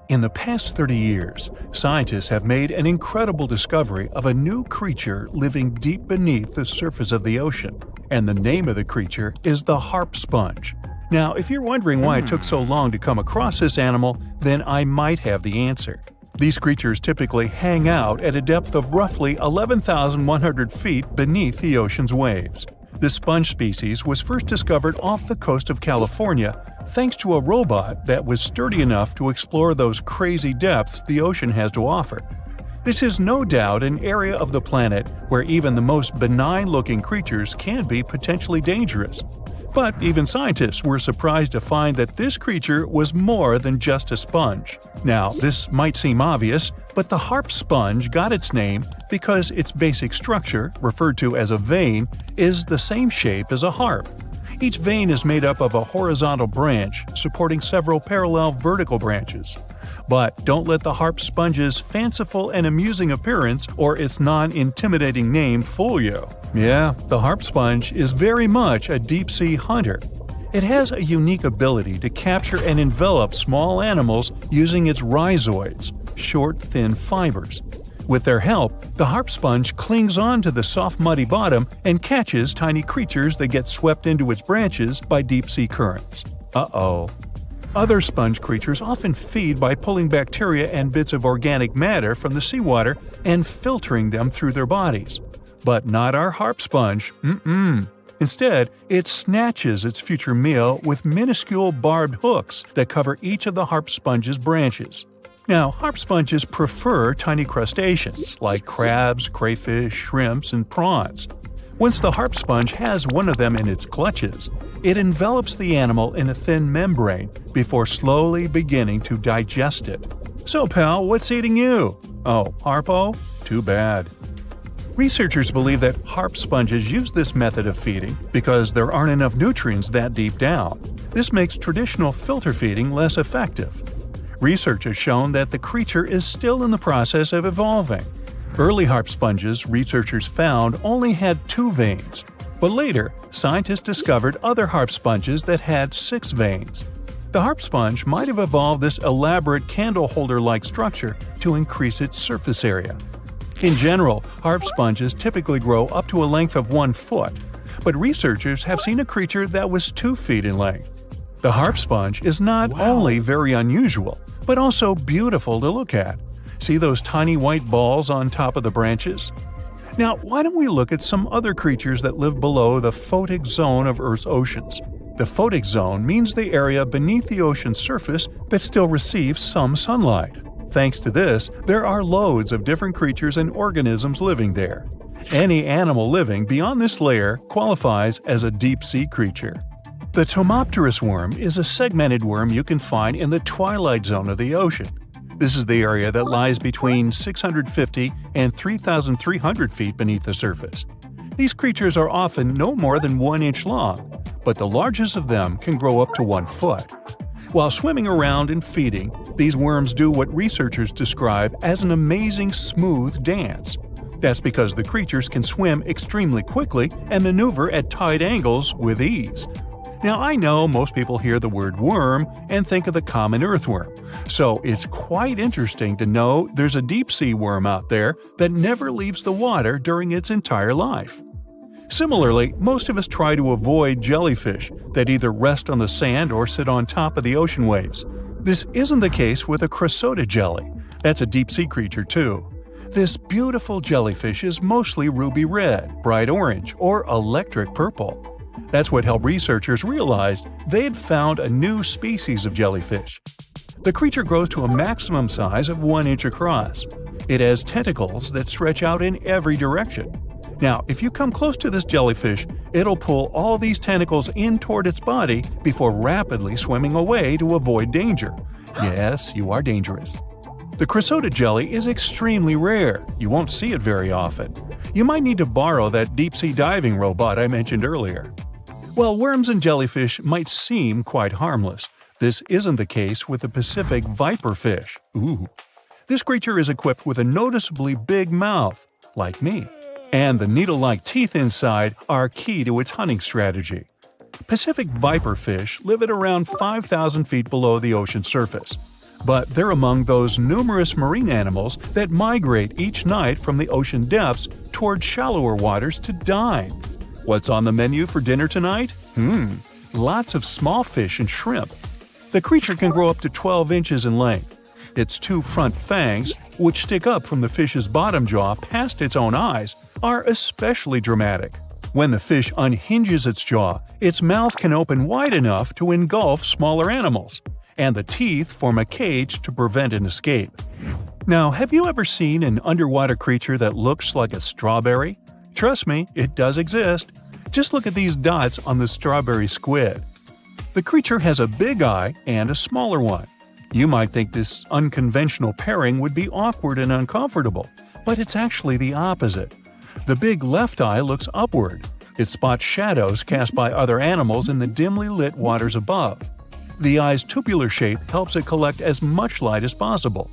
In the past 30 years, scientists have made an incredible discovery of a new creature living deep beneath the surface of the ocean. And the name of the creature is the harp sponge. Now, if you're wondering why it took so long to come across this animal, then I might have the answer. These creatures typically hang out at a depth of roughly 11,100 feet beneath the ocean's waves. This sponge species was first discovered off the coast of California thanks to a robot that was sturdy enough to explore those crazy depths the ocean has to offer. This is no doubt an area of the planet where even the most benign-looking creatures can be potentially dangerous. But even scientists were surprised to find that this creature was more than just a sponge. Now, this might seem obvious, but the harp sponge got its name because its basic structure, referred to as a vein, is the same shape as a harp. Each vein is made up of a horizontal branch supporting several parallel vertical branches. But don't let the harp sponge's fanciful and amusing appearance or its non-intimidating name fool you. Yeah, the harp sponge is very much a deep-sea hunter. It has a unique ability to capture and envelop small animals using its rhizoids, short, thin fibers. With their help, the harp sponge clings on to the soft, muddy bottom and catches tiny creatures that get swept into its branches by deep-sea currents. Uh-oh. Other sponge creatures often feed by pulling bacteria and bits of organic matter from the seawater and filtering them through their bodies. But not our harp sponge. Instead, it snatches its future meal with minuscule barbed hooks that cover each of the harp sponge's branches. Now, harp sponges prefer tiny crustaceans like crabs, crayfish, shrimps, and prawns. Once the harp sponge has one of them in its clutches, it envelops the animal in a thin membrane before slowly beginning to digest it. So, pal, what's eating you? Oh, Harpo? Too bad. Researchers believe that harp sponges use this method of feeding because there aren't enough nutrients that deep down. This makes traditional filter feeding less effective. Research has shown that the creature is still in the process of evolving. Early harp sponges, researchers found, only had 2 veins. But later, scientists discovered other harp sponges that had 6 veins. The harp sponge might have evolved this elaborate candle holder-like structure to increase its surface area. In general, harp sponges typically grow up to a length of 1 foot, but researchers have seen a creature that was 2 feet in length. The harp sponge is not only very unusual, but also beautiful to look at. See those tiny white balls on top of the branches? Now, why don't we look at some other creatures that live below the photic zone of Earth's oceans? The photic zone means the area beneath the ocean's surface that still receives some sunlight. Thanks to this, there are loads of different creatures and organisms living there. Any animal living beyond this layer qualifies as a deep-sea creature. The Tomopterus worm is a segmented worm you can find in the twilight zone of the ocean. This is the area that lies between 650 and 3,300 feet beneath the surface. These creatures are often no more than 1 inch long, but the largest of them can grow up to 1 foot. While swimming around and feeding, these worms do what researchers describe as an amazing smooth dance. That's because the creatures can swim extremely quickly and maneuver at tight angles with ease. Now, I know most people hear the word worm and think of the common earthworm, so it's quite interesting to know there's a deep-sea worm out there that never leaves the water during its entire life. Similarly, most of us try to avoid jellyfish that either rest on the sand or sit on top of the ocean waves. This isn't the case with a Chrysota jelly. That's a deep-sea creature too. This beautiful jellyfish is mostly ruby red, bright orange, or electric purple. That's what helped researchers realize they had found a new species of jellyfish. The creature grows to a maximum size of 1 inch across. It has tentacles that stretch out in every direction. Now, if you come close to this jellyfish, it'll pull all these tentacles in toward its body before rapidly swimming away to avoid danger. Yes, you are dangerous. The Chrysota jelly is extremely rare. You won't see it very often. You might need to borrow that deep-sea diving robot I mentioned earlier. While worms and jellyfish might seem quite harmless, this isn't the case with the Pacific viperfish. Ooh. This creature is equipped with a noticeably big mouth, like me, and the needle-like teeth inside are key to its hunting strategy. Pacific viperfish live at around 5,000 feet below the ocean surface, but they're among those numerous marine animals that migrate each night from the ocean depths toward shallower waters to dine. What's on the menu for dinner tonight? Lots of small fish and shrimp. The creature can grow up to 12 inches in length. Its 2 front fangs, which stick up from the fish's bottom jaw past its own eyes, are especially dramatic. When the fish unhinges its jaw, its mouth can open wide enough to engulf smaller animals, and the teeth form a cage to prevent an escape. Now, have you ever seen an underwater creature that looks like a strawberry? Trust me, it does exist. Just look at these dots on the strawberry squid. The creature has a big eye and a smaller one. You might think this unconventional pairing would be awkward and uncomfortable, but it's actually the opposite. The big left eye looks upward. It spots shadows cast by other animals in the dimly lit waters above. The eye's tubular shape helps it collect as much light as possible.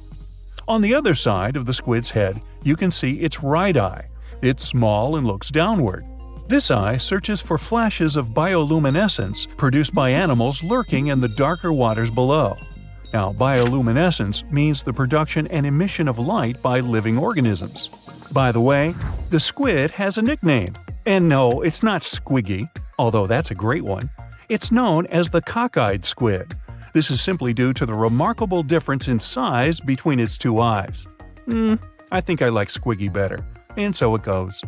On the other side of the squid's head, you can see its right eye. It's small and looks downward. This eye searches for flashes of bioluminescence produced by animals lurking in the darker waters below. Now, bioluminescence means the production and emission of light by living organisms. By the way, the squid has a nickname. And no, it's not Squiggy, although that's a great one. It's known as the cockeyed squid. This is simply due to the remarkable difference in size between its 2 eyes. I think I like Squiggy better, and so it goes.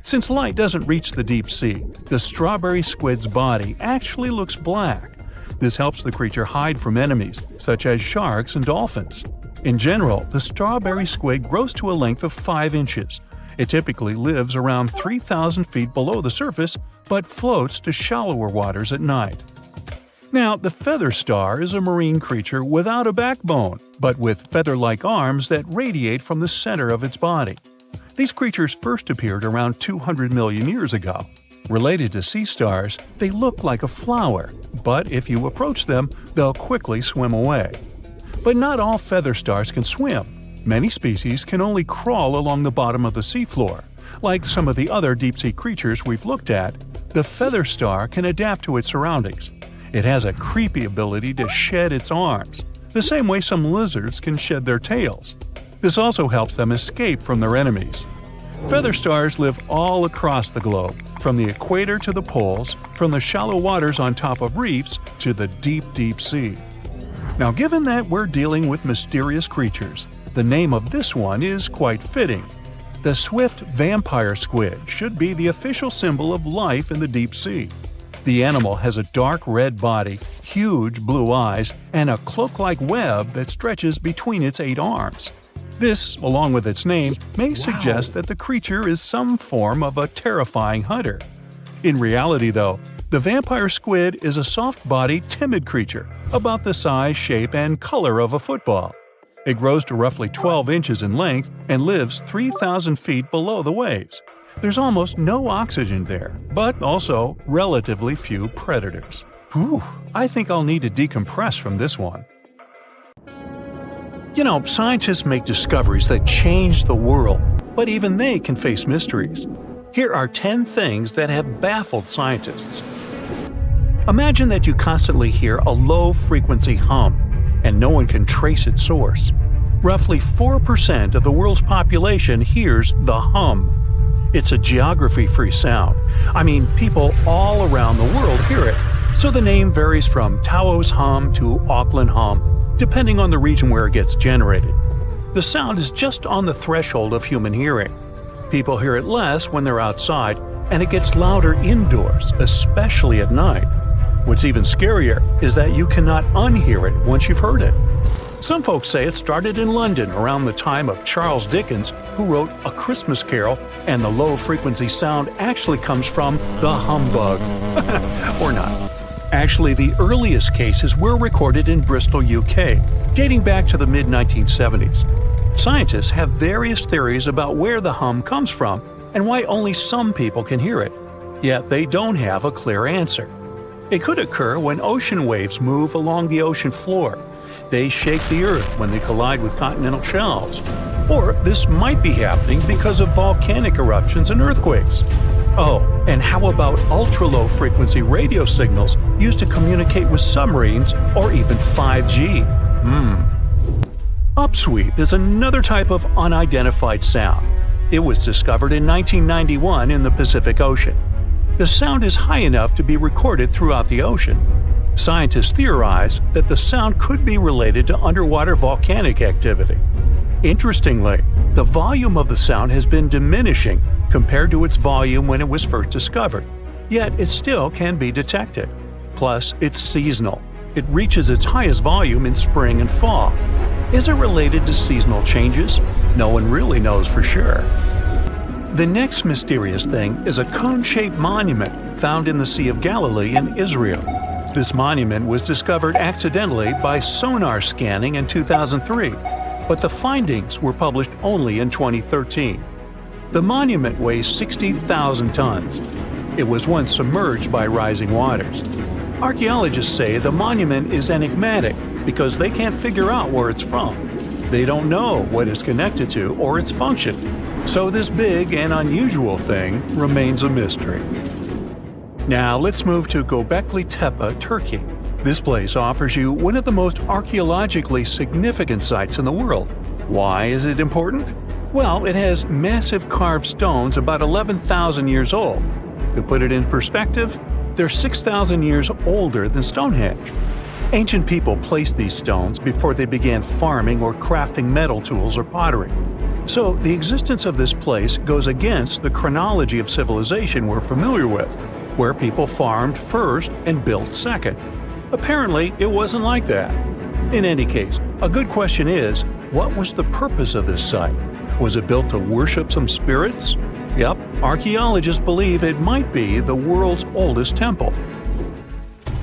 Since light doesn't reach the deep sea, the strawberry squid's body actually looks black. This helps the creature hide from enemies, such as sharks and dolphins. In general, the strawberry squid grows to a length of 5 inches. It typically lives around 3,000 feet below the surface, but floats to shallower waters at night. Now, the feather star is a marine creature without a backbone, but with feather-like arms that radiate from the center of its body. These creatures first appeared around 200 million years ago. Related to sea stars, they look like a flower, but if you approach them, they'll quickly swim away. But not all feather stars can swim. Many species can only crawl along the bottom of the seafloor. Like some of the other deep-sea creatures we've looked at, the feather star can adapt to its surroundings. It has a creepy ability to shed its arms, the same way some lizards can shed their tails. This also helps them escape from their enemies. Feather stars live all across the globe, from the equator to the poles, from the shallow waters on top of reefs to the deep, deep sea. Now, given that we're dealing with mysterious creatures, the name of this one is quite fitting. The swift vampire squid should be the official symbol of life in the deep sea. The animal has a dark red body, huge blue eyes, and a cloak-like web that stretches between its 8 arms. This, along with its name, may suggest that the creature is some form of a terrifying hunter. In reality, though, the vampire squid is a soft-bodied, timid creature, about the size, shape, and color of a football. It grows to roughly 12 inches in length and lives 3,000 feet below the waves. There's almost no oxygen there, but also relatively few predators. Whew, I think I'll need to decompress from this one. You know, scientists make discoveries that change the world, but even they can face mysteries. Here are 10 things that have baffled scientists. Imagine that you constantly hear a low-frequency hum, and no one can trace its source. Roughly 4% of the world's population hears the hum. It's a geography-free sound. I mean, people all around the world hear it, so the name varies from Tao's hum to Auckland hum, depending on the region where it gets generated. The sound is just on the threshold of human hearing. People hear it less when they're outside, and it gets louder indoors, especially at night. What's even scarier is that you cannot unhear it once you've heard it. Some folks say it started in London around the time of Charles Dickens, who wrote A Christmas Carol, and the low-frequency sound actually comes from the humbug. Or not. Actually, the earliest cases were recorded in Bristol, UK, dating back to the mid-1970s. Scientists have various theories about where the hum comes from and why only some people can hear it, yet they don't have a clear answer. It could occur when ocean waves move along the ocean floor. They shake the earth when they collide with continental shelves. Or this might be happening because of volcanic eruptions and earthquakes. Oh, and how about ultra-low frequency radio signals used to communicate with submarines or even 5G? Upsweep is another type of unidentified sound. It was discovered in 1991 in the Pacific Ocean. The sound is high enough to be recorded throughout the ocean. Scientists theorize that the sound could be related to underwater volcanic activity. Interestingly, the volume of the sound has been diminishing compared to its volume when it was first discovered, yet it still can be detected. Plus, it's seasonal. It reaches its highest volume in spring and fall. Is it related to seasonal changes? No one really knows for sure. The next mysterious thing is a cone-shaped monument found in the Sea of Galilee in Israel. This monument was discovered accidentally by sonar scanning in 2003, but the findings were published only in 2013. The monument weighs 60,000 tons. It was once submerged by rising waters. Archaeologists say the monument is enigmatic because they can't figure out where it's from. They don't know what it's connected to or its function. So this big and unusual thing remains a mystery. Now let's move to Göbekli Tepe, Turkey. This place offers you one of the most archaeologically significant sites in the world. Why is it important? Well, it has massive carved stones about 11,000 years old. To put it in perspective, they're 6,000 years older than Stonehenge. Ancient people placed these stones before they began farming or crafting metal tools or pottery. So the existence of this place goes against the chronology of civilization we're familiar with, where people farmed first and built second. Apparently, it wasn't like that. In any case, a good question is, what was the purpose of this site? Was it built to worship some spirits? Yep, archaeologists believe it might be the world's oldest temple.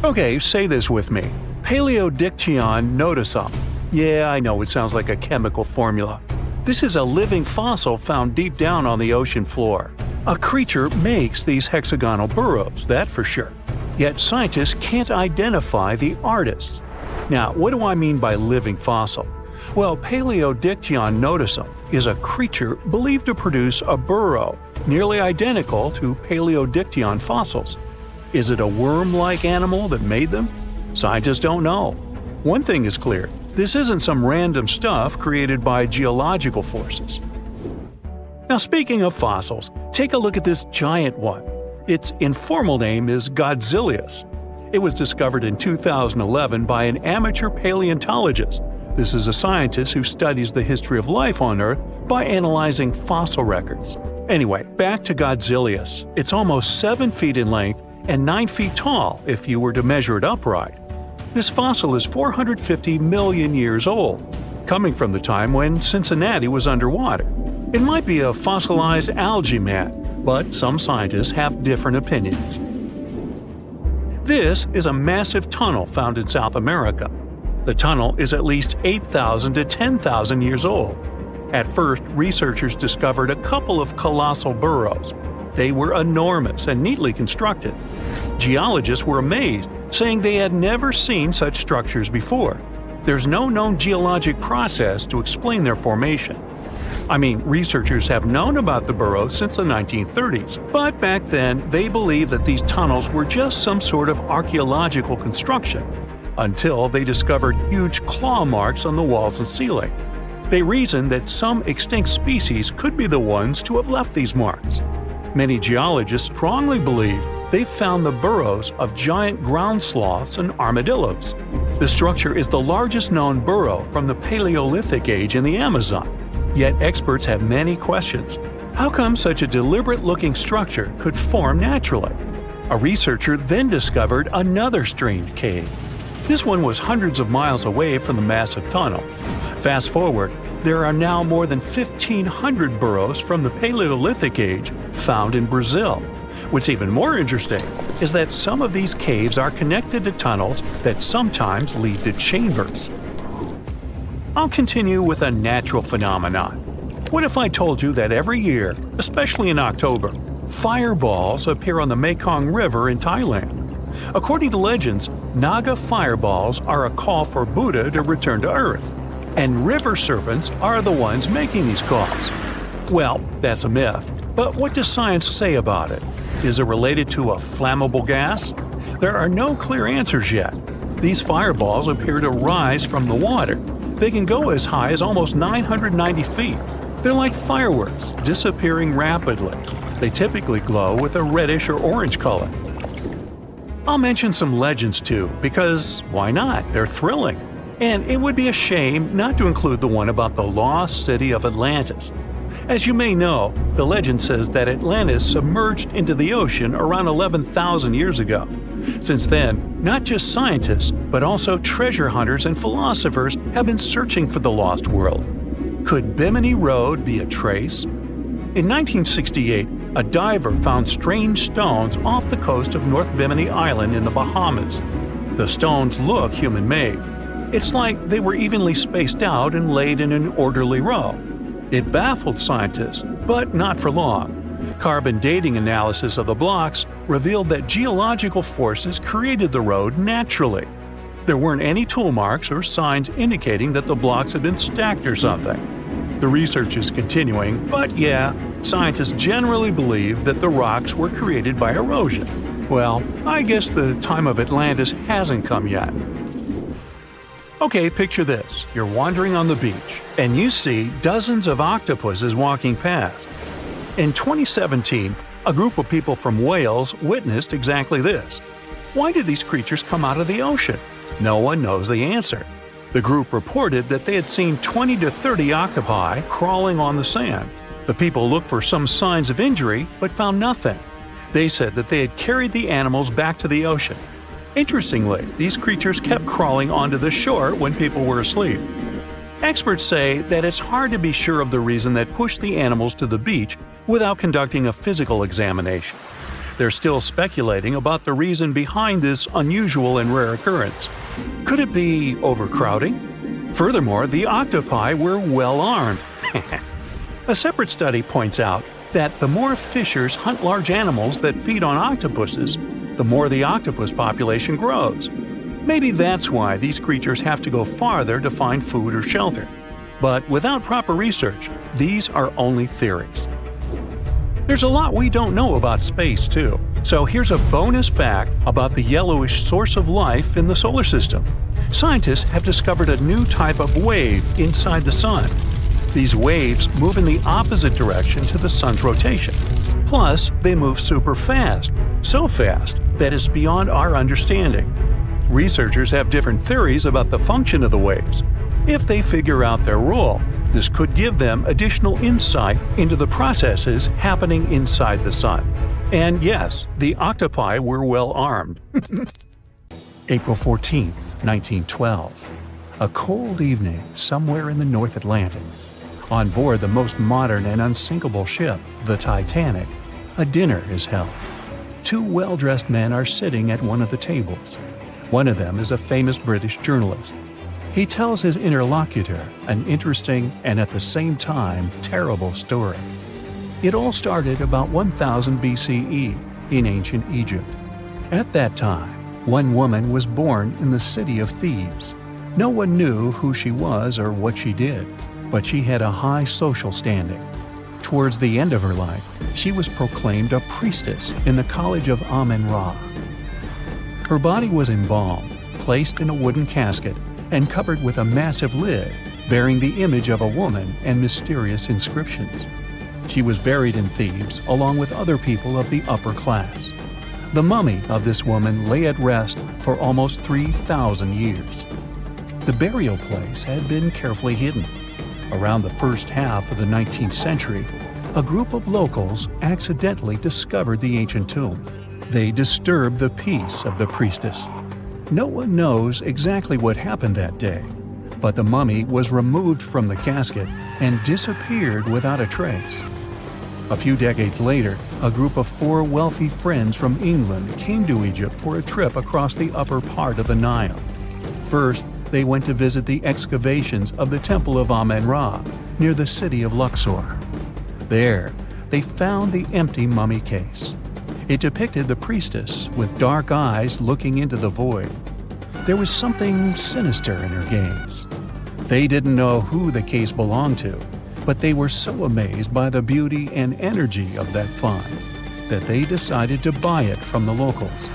Okay, say this with me. Paleodictyon notusum. Yeah, I know it sounds like a chemical formula. This is a living fossil found deep down on the ocean floor. A creature makes these hexagonal burrows, that for sure. Yet scientists can't identify the artist. Now, what do I mean by living fossil? Well, Paleodictyon notusum is a creature believed to produce a burrow nearly identical to Paleodictyon fossils. Is it a worm-like animal that made them? Scientists don't know. One thing is clear. This isn't some random stuff created by geological forces. Now, speaking of fossils, take a look at this giant one. Its informal name is Godzilius. It was discovered in 2011 by an amateur paleontologist. This is a scientist who studies the history of life on Earth by analyzing fossil records. Anyway, back to Godzilius. It's almost 7 feet in length and 9 feet tall if you were to measure it upright. This fossil is 450 million years old, coming from the time when Cincinnati was underwater. It might be a fossilized algae mat, but some scientists have different opinions. This is a massive tunnel found in South America. The tunnel is at least 8,000 to 10,000 years old. At first, researchers discovered a couple of colossal burrows. They were enormous and neatly constructed. Geologists were amazed, saying they had never seen such structures before. There's no known geologic process to explain their formation. I mean, researchers have known about the burrows since the 1930s, but back then they believed that these tunnels were just some sort of archaeological construction, until they discovered huge claw marks on the walls and ceiling. They reasoned that some extinct species could be the ones to have left these marks. Many geologists strongly believe they found the burrows of giant ground sloths and armadillos. The structure is the largest known burrow from the Paleolithic age in the Amazon. Yet experts have many questions. How come such a deliberate-looking structure could form naturally? A researcher then discovered another strange cave. This one was hundreds of miles away from the massive tunnel. Fast forward, there are now more than 1,500 burrows from the Paleolithic age found in Brazil. What's even more interesting is that some of these caves are connected to tunnels that sometimes lead to chambers. I'll continue with a natural phenomenon. What if I told you that every year, especially in October, fireballs appear on the Mekong River in Thailand? According to legends, Naga fireballs are a call for Buddha to return to Earth, and river serpents are the ones making these calls. Well, that's a myth, but what does science say about it? Is it related to a flammable gas? There are no clear answers yet. These fireballs appear to rise from the water. They can go as high as almost 990 feet. They're like fireworks, disappearing rapidly. They typically glow with a reddish or orange color. I'll mention some legends too, because why not? They're thrilling. And it would be a shame not to include the one about the lost city of Atlantis. As you may know, the legend says that Atlantis submerged into the ocean around 11,000 years ago. Since then, not just scientists, but also treasure hunters and philosophers have been searching for the lost world. Could Bimini Road be a trace? In 1968, a diver found strange stones off the coast of North Bimini Island in the Bahamas. The stones look human-made. It's like they were evenly spaced out and laid in an orderly row. It baffled scientists, but not for long. Carbon dating analysis of the blocks revealed that geological forces created the road naturally. There weren't any tool marks or signs indicating that the blocks had been stacked or something. The research is continuing, but yeah, scientists generally believe that the rocks were created by erosion. Well, I guess the time of Atlantis hasn't come yet. Okay, picture this. You're wandering on the beach, and you see dozens of octopuses walking past. In 2017, a group of people from Wales witnessed exactly this. Why did these creatures come out of the ocean? No one knows the answer. The group reported that they had seen 20 to 30 octopi crawling on the sand. The people looked for some signs of injury, but found nothing. They said that they had carried the animals back to the ocean. Interestingly, these creatures kept crawling onto the shore when people were asleep. Experts say that it's hard to be sure of the reason that pushed the animals to the beach without conducting a physical examination. They're still speculating about the reason behind this unusual and rare occurrence. Could it be overcrowding? Furthermore, the octopi were well armed. A separate study points out that the more fishers hunt large animals that feed on octopuses, the more the octopus population grows. Maybe that's why these creatures have to go farther to find food or shelter. But without proper research, these are only theories. There's a lot we don't know about space, too. So here's a bonus fact about the yellowish source of life in the solar system. Scientists have discovered a new type of wave inside the sun. These waves move in the opposite direction to the sun's rotation. Plus, they move super fast, so fast that it's beyond our understanding. Researchers have different theories about the function of the waves. If they figure out their role, this could give them additional insight into the processes happening inside the sun. And yes, the octopi were well armed. April 14, 1912. A cold evening somewhere in the North Atlantic. On board the most modern and unsinkable ship, the Titanic, a dinner is held. Two well-dressed men are sitting at one of the tables. One of them is a famous British journalist. He tells his interlocutor an interesting and at the same time terrible story. It all started about 1000 BCE in ancient Egypt. At that time, one woman was born in the city of Thebes. No one knew who she was or what she did, but she had a high social standing. Towards the end of her life, she was proclaimed a priestess in the College of Amen-Ra. Her body was embalmed, placed in a wooden casket, and covered with a massive lid bearing the image of a woman and mysterious inscriptions. She was buried in Thebes along with other people of the upper class. The mummy of this woman lay at rest for almost 3,000 years. The burial place had been carefully hidden. Around the first half of the 19th century, a group of locals accidentally discovered the ancient tomb. They disturbed the peace of the priestess. No one knows exactly what happened that day, but the mummy was removed from the casket and disappeared without a trace. A few decades later, a group of 4 wealthy friends from England came to Egypt for a trip across the upper part of the Nile. First, they went to visit the excavations of the Temple of Amen-Ra near the city of Luxor. There, they found the empty mummy case. It depicted the priestess with dark eyes looking into the void. There was something sinister in her gaze. They didn't know who the case belonged to, but they were so amazed by the beauty and energy of that find that they decided to buy it from the locals.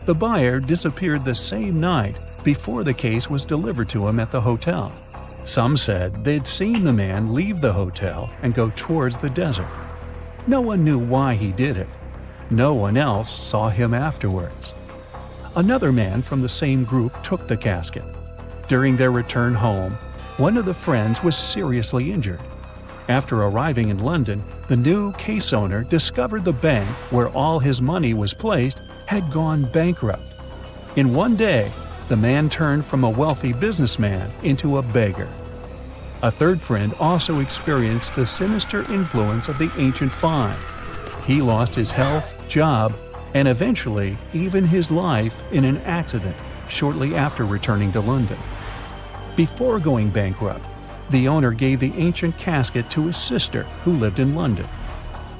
The buyer disappeared the same night before the case was delivered to him at the hotel. Some said they'd seen the man leave the hotel and go towards the desert. No one knew why he did it. No one else saw him afterwards. Another man from the same group took the casket. During their return home, one of the friends was seriously injured. After arriving in London, the new case owner discovered the bank where all his money was placed had gone bankrupt. In one day, the man turned from a wealthy businessman into a beggar. A third friend also experienced the sinister influence of the ancient find. He lost his health, job, and eventually even his life in an accident shortly after returning to London. Before going bankrupt, the owner gave the ancient casket to his sister who lived in London.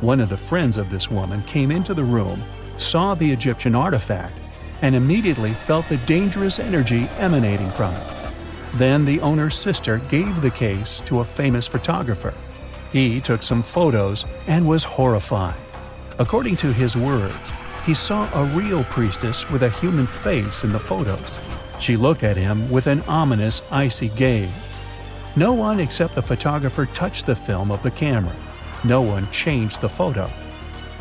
One of the friends of this woman came into the room, saw the Egyptian artifact, and immediately felt the dangerous energy emanating from it. Then the owner's sister gave the case to a famous photographer. He took some photos and was horrified. According to his words, he saw a real priestess with a human face in the photos. She looked at him with an ominous, icy gaze. No one except the photographer touched the film of the camera. No one changed the photo.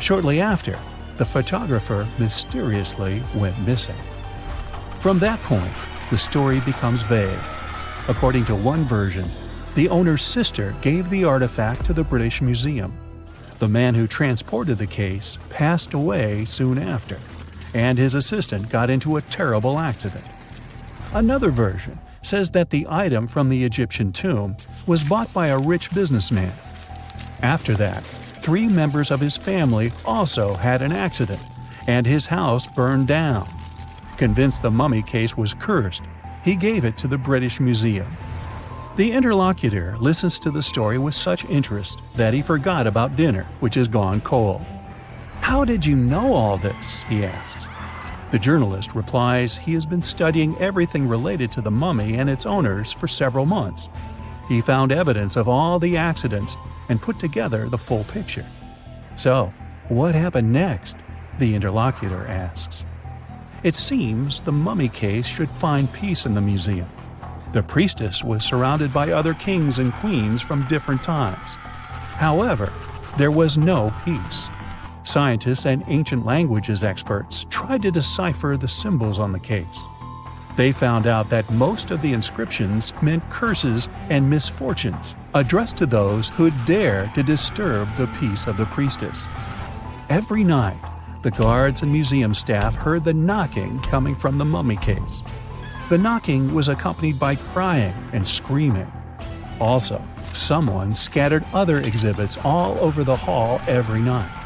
Shortly after, the photographer mysteriously went missing. From that point, the story becomes vague. According to one version, the owner's sister gave the artifact to the British Museum. The man who transported the case passed away soon after, and his assistant got into a terrible accident. Another version says that the item from the Egyptian tomb was bought by a rich businessman. After that, 3 members of his family also had an accident, and his house burned down. Convinced the mummy case was cursed, he gave it to the British Museum. The interlocutor listens to the story with such interest that he forgot about dinner, which has gone cold. "How did you know all this?" he asks. The journalist replies he has been studying everything related to the mummy and its owners for several months. He found evidence of all the accidents and put together the full picture. "So, what happened next?" the interlocutor asks. It seems the mummy case should find peace in the museum. The priestess was surrounded by other kings and queens from different times. However, there was no peace. Scientists and ancient languages experts tried to decipher the symbols on the case. They found out that most of the inscriptions meant curses and misfortunes addressed to those who'd dare to disturb the peace of the priestess. Every night, the guards and museum staff heard the knocking coming from the mummy case. The knocking was accompanied by crying and screaming. Also, someone scattered other exhibits all over the hall every night.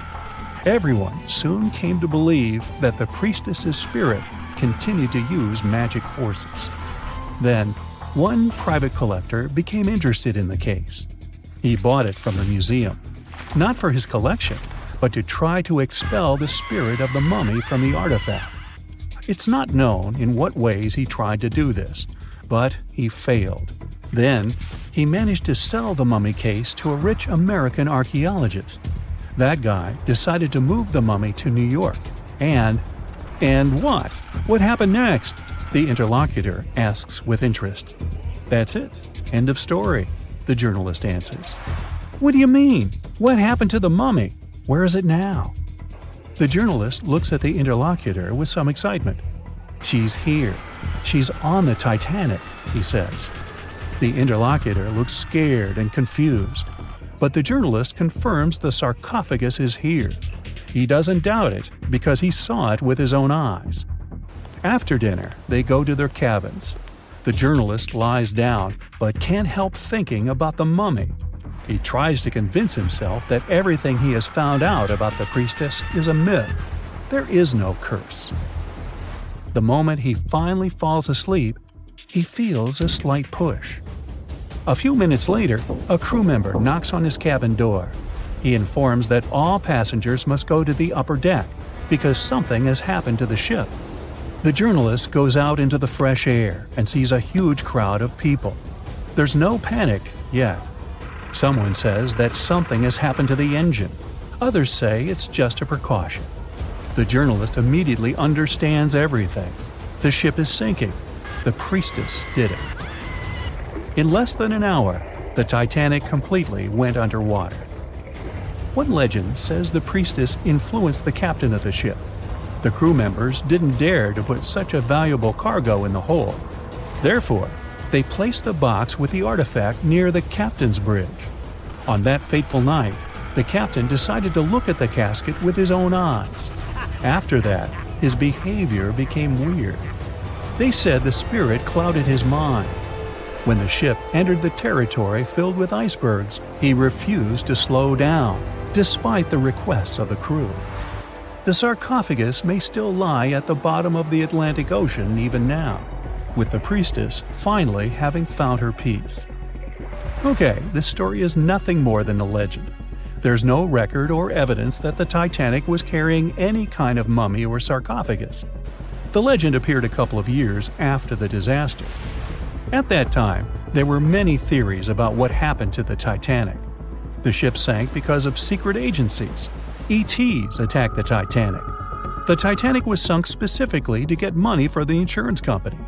Everyone soon came to believe that the priestess's spirit continued to use magic forces. Then, one private collector became interested in the case. He bought it from the museum, not for his collection, but to try to expel the spirit of the mummy from the artifact. It's not known in what ways he tried to do this, but he failed. Then, he managed to sell the mummy case to a rich American archaeologist. That guy decided to move the mummy to New York. And what? What happened next? The interlocutor asks with interest. That's it. End of story, the journalist answers. What do you mean? What happened to the mummy? Where is it now? The journalist looks at the interlocutor with some excitement. She's here. She's on the Titanic, he says. The interlocutor looks scared and confused. But the journalist confirms the sarcophagus is here. He doesn't doubt it because he saw it with his own eyes. After dinner, they go to their cabins. The journalist lies down but can't help thinking about the mummy. He tries to convince himself that everything he has found out about the priestess is a myth. There is no curse. The moment he finally falls asleep, he feels a slight push. A few minutes later, a crew member knocks on his cabin door. He informs that all passengers must go to the upper deck because something has happened to the ship. The journalist goes out into the fresh air and sees a huge crowd of people. There's no panic yet. Someone says that something has happened to the engine. Others say it's just a precaution. The journalist immediately understands everything. The ship is sinking. The priestess did it. In less than an hour, the Titanic completely went underwater. One legend says the priestess influenced the captain of the ship. The crew members didn't dare to put such a valuable cargo in the hold. Therefore, they placed the box with the artifact near the captain's bridge. On that fateful night, the captain decided to look at the casket with his own eyes. After that, his behavior became weird. They said the spirit clouded his mind. When the ship entered the territory filled with icebergs, he refused to slow down, despite the requests of the crew. The sarcophagus may still lie at the bottom of the Atlantic Ocean even now, with the priestess finally having found her peace. Okay, this story is nothing more than a legend. There's no record or evidence that the Titanic was carrying any kind of mummy or sarcophagus. The legend appeared a couple of years after the disaster. At that time, there were many theories about what happened to the Titanic. The ship sank because of secret agencies. ETs attacked the Titanic. The Titanic was sunk specifically to get money for the insurance company.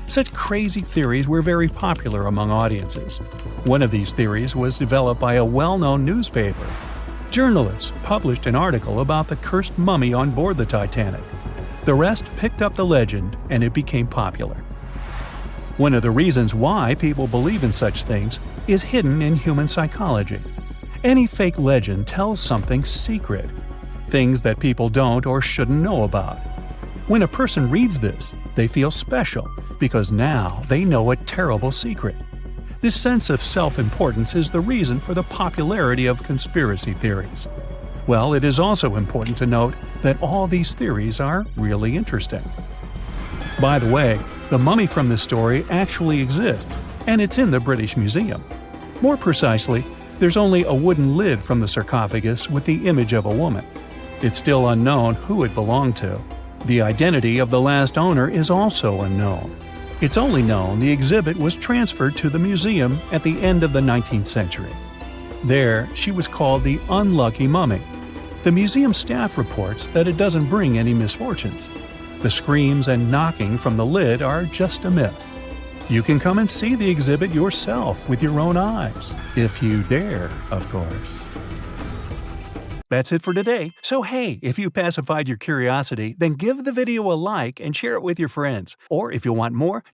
Such crazy theories were very popular among audiences. One of these theories was developed by a well-known newspaper. Journalists published an article about the cursed mummy on board the Titanic. The rest picked up the legend, and it became popular. One of the reasons why people believe in such things is hidden in human psychology. Any fake legend tells something secret, things that people don't or shouldn't know about. When a person reads this, they feel special because now they know a terrible secret. This sense of self-importance is the reason for the popularity of conspiracy theories. Well, it is also important to note that all these theories are really interesting. By the way, the mummy from this story actually exists, and it's in the British Museum. More precisely, there's only a wooden lid from the sarcophagus with the image of a woman. It's still unknown who it belonged to. The identity of the last owner is also unknown. It's only known the exhibit was transferred to the museum at the end of the 19th century. There, she was called the Unlucky Mummy. The museum staff reports that it doesn't bring any misfortunes. The screams and knocking from the lid are just a myth. You can come and see the exhibit yourself with your own eyes, if you dare, of course. That's it for today. So hey, if you pacified your curiosity, then give the video a like and share it with your friends. Or if you want more,